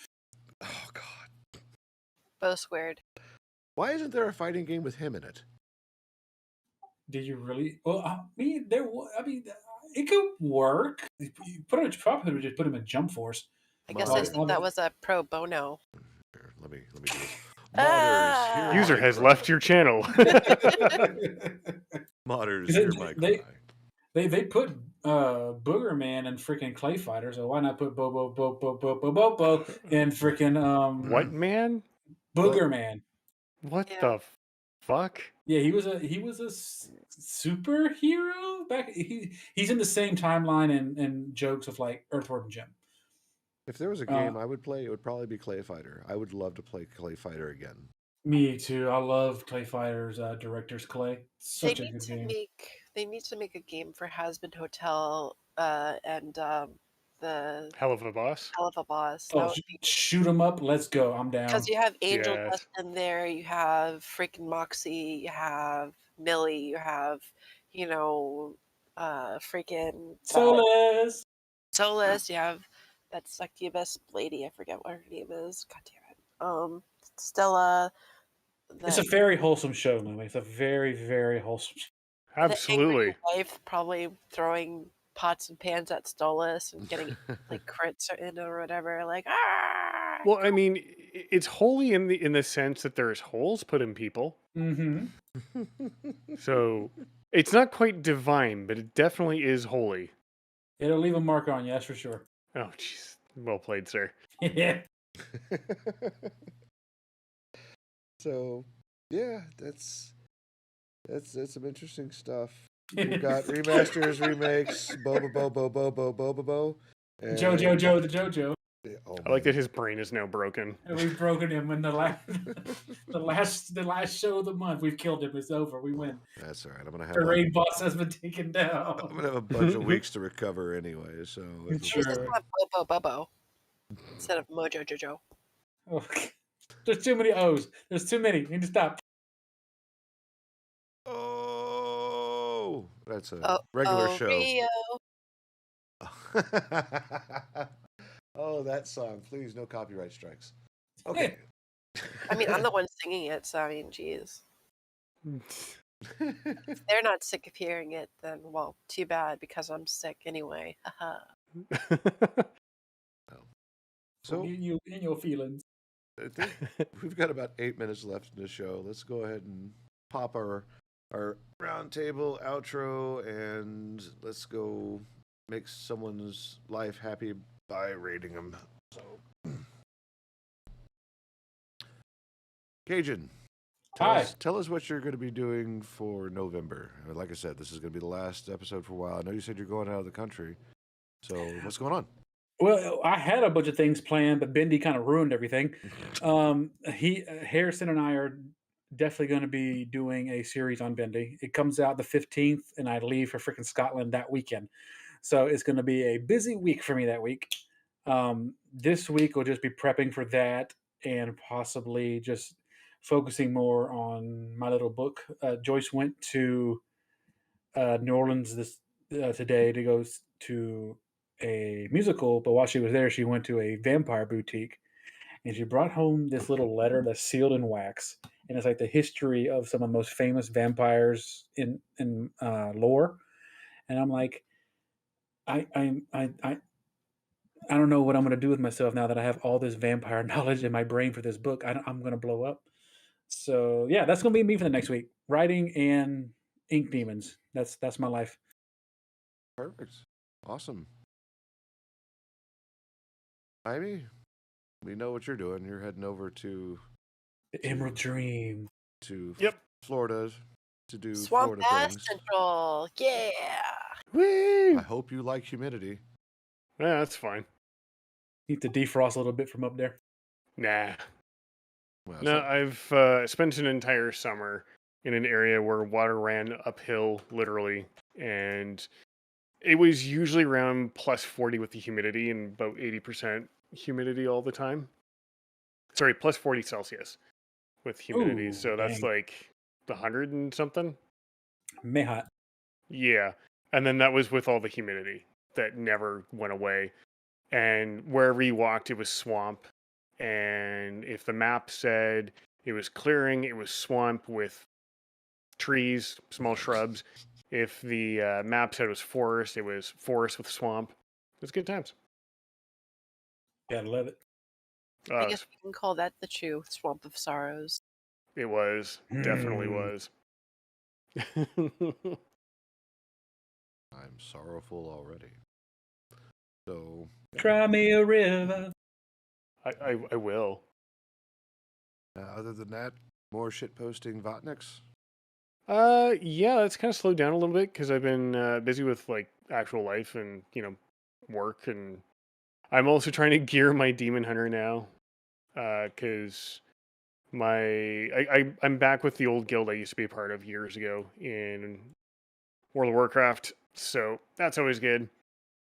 Oh God. Bo squared. Why isn't there a fighting game with him in it? Did you really? Well, I mean, it could work. You probably just put him in Jump Force. I guess I thought that was a pro bono. Here, let me do this. Modders, user has left your channel. Modders, hear my cry. They put Booger Man and freaking Clay Fighter, so why not put Bo and freaking what man? Booger Man. What the fuck? Yeah, he was a superhero back. He's in the same timeline and jokes of Earthworm Jim. If there was a game I would play, it would probably be Clay Fighter. I would love to play Clay Fighter again. Me too. I love Clay Fighter's Director's Clay. Such a good game. They need to make a game for Hazbin Hotel and the Hell of a Boss. Oh, shoot 'em up. Let's go. I'm down. Because you have Angel Dust in there. You have freaking Moxie. You have Millie. You have, freaking Solus. You have that succubus lady. I forget what her name is. God damn it. Stella. It's a The very wholesome show, Louis. It's a very, very wholesome show. the angry Absolutely. wife probably throwing pots and pans at Stolas and getting like crits in or whatever. Like ah. Well, I mean, it's holy in the sense that there's holes put in people. Mm-hmm. So it's not quite divine, but it definitely is holy. It'll leave a mark on you, that's for sure. Oh, jeez. Well played, sir. Yeah. So, yeah, that's some interesting stuff. We've got remasters, remakes, Bobo, and Jojo, the Jojo. Oh, I like man. that his brain is now broken. And we've broken him in the last show of the month. We've killed him. It's over. We win. That's all right. I'm gonna have The raid boss has been taken I'm down. gonna have a bunch of weeks to recover anyway. So Maybe just Sure. have Bobo instead of Mojo Jojo. Okay. There's too many O's. There's too many. You need to stop. Oh, that's a Oh, regular oh, show. Rio. Oh, that song. Please, no copyright strikes. Okay. I mean, I'm the one singing it, so I mean, geez. If they're not sick of hearing it, then well, too bad because I'm sick anyway. Haha. So you in your feelings. I think we've got about 8 minutes left in the show. Let's go ahead and pop our roundtable outro, and let's go make someone's life happy by rating them. So, Cajun, tell us what you're going to be doing for November. Like I said, this is going to be the last episode for a while. I know you said you're going out of the country. So what's going on? Well, I had a bunch of things planned, but Bendy kind of ruined everything. Harrison and I are definitely going to be doing a series on Bendy. It comes out the 15th, and I leave for freaking Scotland that weekend. So it's going to be a busy week for me that week. This week will just be prepping for that and possibly just focusing more on my little book. Joyce went to New Orleans today to go to a musical, but while she was there, she went to a vampire boutique, and she brought home this little letter that's sealed in wax, and it's like the history of some of the most famous vampires in lore. And I'm like, I don't know what I'm going to do with myself now that I have all this vampire knowledge in my brain for this book. I'm going to blow up. So yeah, that's going to be me for the next week. Writing and ink demons. That's my life. Perfect. Awesome. Ivy, we know what you're doing. You're heading over to The Emerald Dream. Yep. Florida to do Swamp Florida Bass things. Central. Yeah. Woo! I hope you like humidity. Yeah, that's fine. Need to defrost a little bit from up there. Nah. Well, No, so- I've spent an entire summer in an area where water ran uphill, literally, and it was usually around plus 40 with the humidity and about 80% humidity all the time. Sorry, plus 40 Celsius with humidity. Ooh, So that's dang. like the 100 and something. Mayhot. Yeah. And then that was with all the humidity that never went away. And wherever you walked, it was swamp. And if the map said it was clearing, it was swamp with trees, small shrubs. If the map said it was forest, it was forest with swamp. It was good times. Gotta love it. I guess we can call that the true Swamp of Sorrows. It was. Definitely was. I'm sorrowful already. So Cry me a river. I will. other than that, more shitposting Votniks. Yeah, it's kind of slowed down a little bit because I've been busy with like actual life and work, and I'm also trying to gear my demon hunter now, because I'm back with the old guild I used to be a part of years ago in World of Warcraft, so that's always good.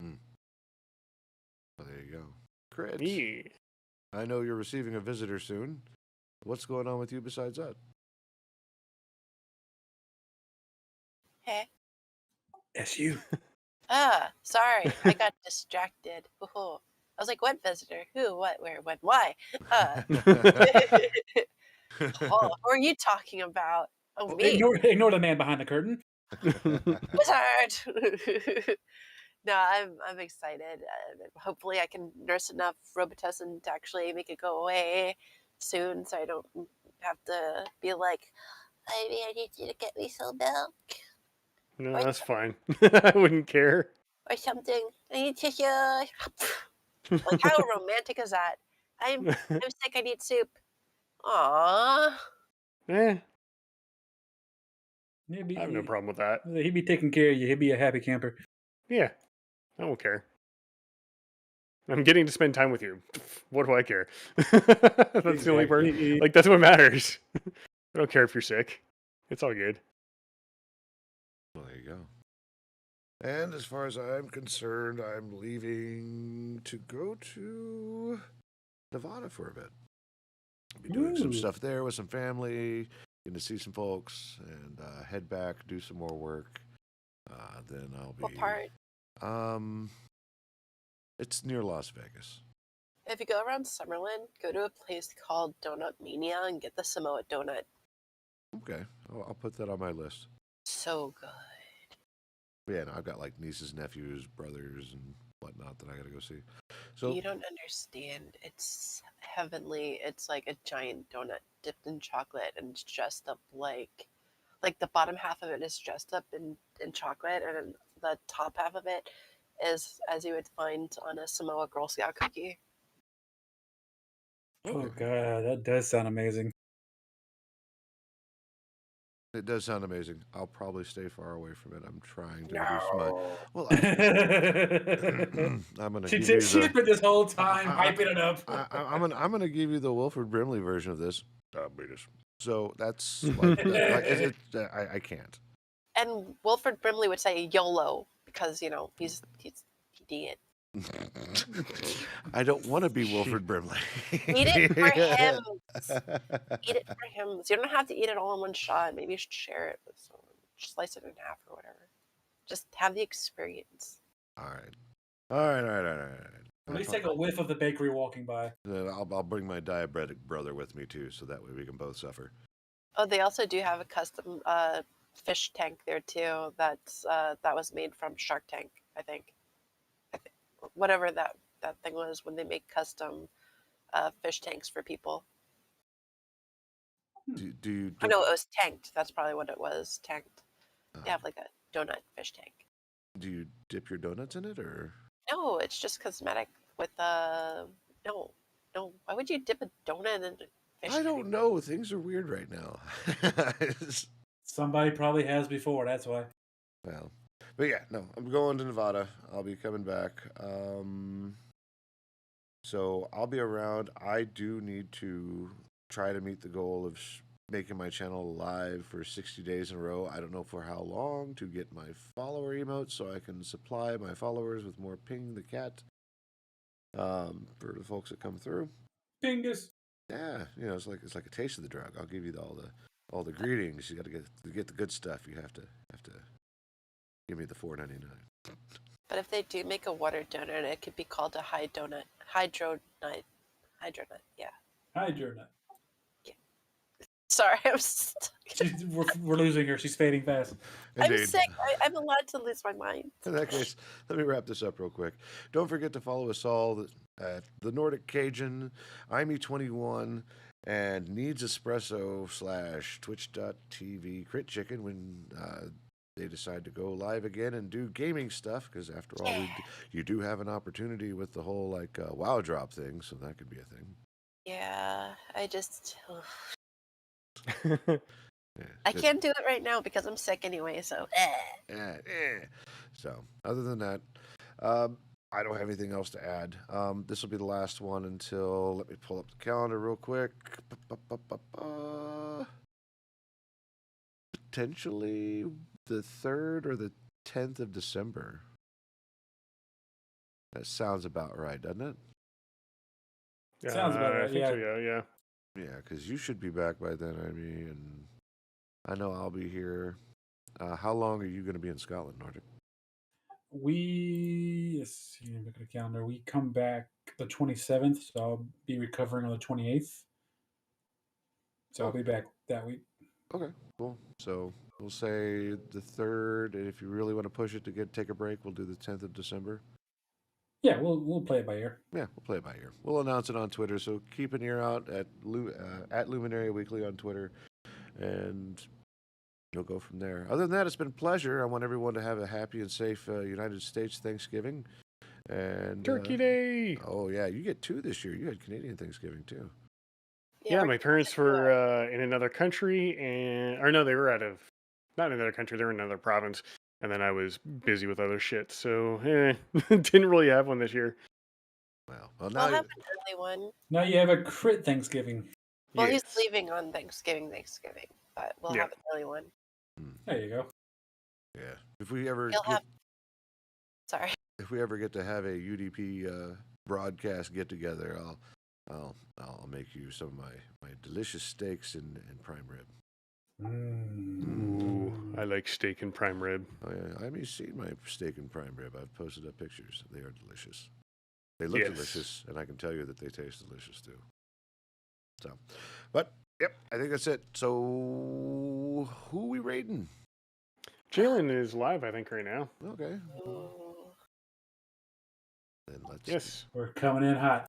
Well, there you go. Crit. Yeah. I know you're receiving a visitor soon. What's going on with you besides that? Hey. That's you. Sorry, I got distracted. I was like, what visitor? Who? What? Where? When? Why? Oh, who are you talking about? Oh, Well, me. ignore the man behind the curtain. Wizard. No, I'm excited. Hopefully, I can nurse enough Robitussin to actually make it go away soon, so I don't have to be like, maybe I need you to get me some milk No, or, that's fine. I wouldn't care. or something. I need tissue. Like, how romantic is that? I'm sick. I need soup. Aww. Eh, Maybe I have no problem with that. he'd be taking care of you. He'd be a happy camper. Yeah, I don't care. I'm getting to spend time with you. What do I care? That's the only part. Exactly. Like, that's what matters. I don't care if you're sick. It's all good. Well, there you go. And as far as I'm concerned, I'm leaving to go to Nevada for a bit. I'll be doing some Ooh. stuff there with some family, getting to see some folks, and head back, do some more work. Then I'll be. What part? It's near Las Vegas. If you go around Summerlin, go to a place called Donut Mania and get the Samoa donut. Okay, I'll put that on my list. So good. Yeah, no, I've got like nieces, nephews, brothers, and whatnot that I got to go see. So You don't understand. It's heavenly. It's like a giant donut dipped in chocolate and it's dressed up like the bottom half of it is dressed up in chocolate, and then the top half of it is as you would find on a Samoa Girl Scout cookie. Oh god, that does sound amazing. it does sound amazing. I'll probably stay far away from it. I'm trying to No. Well, I'm gonna She give you she's the. been this whole time hyping it up. I'm gonna give you the Wilford Brimley version of this. Diabetes. So that's like, I can't. And Wilfred Brimley would say YOLO because he's idiot. I don't want to be Wilford Brimley. Eat it for him. Eat it for him. So you don't have to eat it all in one shot. Maybe you should share it with someone. Just slice it in half or whatever. Just have the experience. All right. At least take a whiff of the bakery walking by. Then I'll bring my diabetic brother with me too, so that way we can both suffer. Oh, they also do have a custom fish tank there too. That was made from Shark Tank, I think. Whatever that thing was when they make custom fish tanks for people. Do you? Oh no, it was tanked. That's probably what it was. Tanked. They uh, have like a donut fish tank. do you dip your donuts in it, or? No, it's just cosmetic with no. Why would you dip a donut in a fish I don't tank? know. Things are weird right now. Somebody probably has before, that's why. Well, but yeah, no, I'm going to Nevada. I'll be coming back. So I'll be around. I do need to try to meet the goal of making my channel live for 60 days in a row. I don't know for how long, to get my follower emotes so I can supply my followers with more Ping the Cat for the folks that come through. Pingus. Yeah, it's like a taste of the drug. I'll give you all the greetings. You got to get the good stuff. You have to give me the $4.99. But if they do make a water donut, it could be called a hydronut. Yeah. Hydronut. Sorry, I'm stuck. We're losing her. She's fading fast. I'm Indeed. sick. I'm allowed to lose my mind. In that case, let me wrap this up real quick. Don't forget to follow us all at the Nordic Cajun, IME21, and Needs Espresso / Twitch.tv Crit Chicken when they decide to go live again and do gaming stuff. Because after all, you do have an opportunity with the whole WoW drop thing, so that could be a thing. Yeah, I just. Yeah, I can't do it right now because I'm sick anyway. So. So, other than that, I don't have anything else to add. This will be the last one until, let me pull up the calendar real quick. Potentially the 3rd or the 10th of December. That sounds about right, doesn't it? Sounds about right, I think yeah. so, yeah. Yeah, because you should be back by then, and I know I'll be here. How long are you going to be in Scotland, Nordic? Let's see, look at the calendar. We come back the 27th, so I'll be recovering on the 28th. So I'll be back that week. Okay, cool. So we'll say the 3rd, and if you really want to push it to take a break, we'll do the 10th of December. Yeah, we'll play it by ear. Yeah, we'll play it by ear. We'll announce it on Twitter, so keep an ear out at Luminary Weekly on Twitter, and you'll go from there. Other than that, it's been a pleasure. I want everyone to have a happy and safe United States Thanksgiving. And Turkey Day. Oh yeah, you get 2 this year. You had Canadian Thanksgiving too. Yeah, we're my doing parents it anyway. were in another country, or no, they were not in another country, they were in another province, and then I was busy with other shit, so didn't really have one this year. Well, We'll now have an early one. Now you have a crit Thanksgiving. Well, Yes. he's leaving on Thanksgiving, but we'll Yeah. have an early one. There you go. yeah. If we ever He'll get, have. Sorry. if we ever get to have a UDP broadcast get together, I'll make you some of my delicious steaks and prime rib. Ooh, I like steak and prime rib. Oh, yeah. I mean, you've seen my steak and prime rib. I've posted up pictures. They are delicious. They look Yes. delicious, and I can tell you that they taste delicious too. So, but yep, I think that's it. So, who we raiding? Jalen is live, I think, right now. Okay. Ooh. Then let's. Yes. We're coming in hot.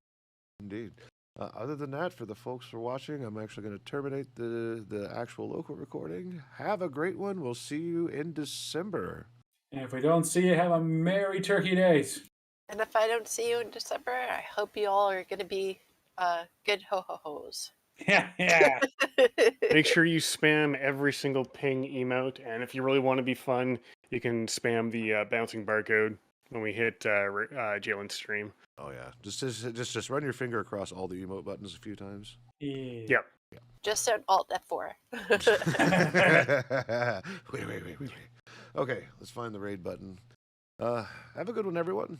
Indeed. Other than that, for the folks for watching, I'm actually going to terminate the actual local recording. Have a great one. We'll see you in December. And if we don't see you, have a merry turkey days. And if I don't see you in December, I hope you all are going to be good ho-ho-hos. Yeah. Make sure you spam every single ping emote, and if you really want to be fun, you can spam the bouncing barcode when we hit Jalen's stream. Oh yeah, just run your finger across all the emote buttons a few times. Yeah. Yep. Just don't Alt F4. Wait. Okay, let's find the raid button. Have a good one, everyone.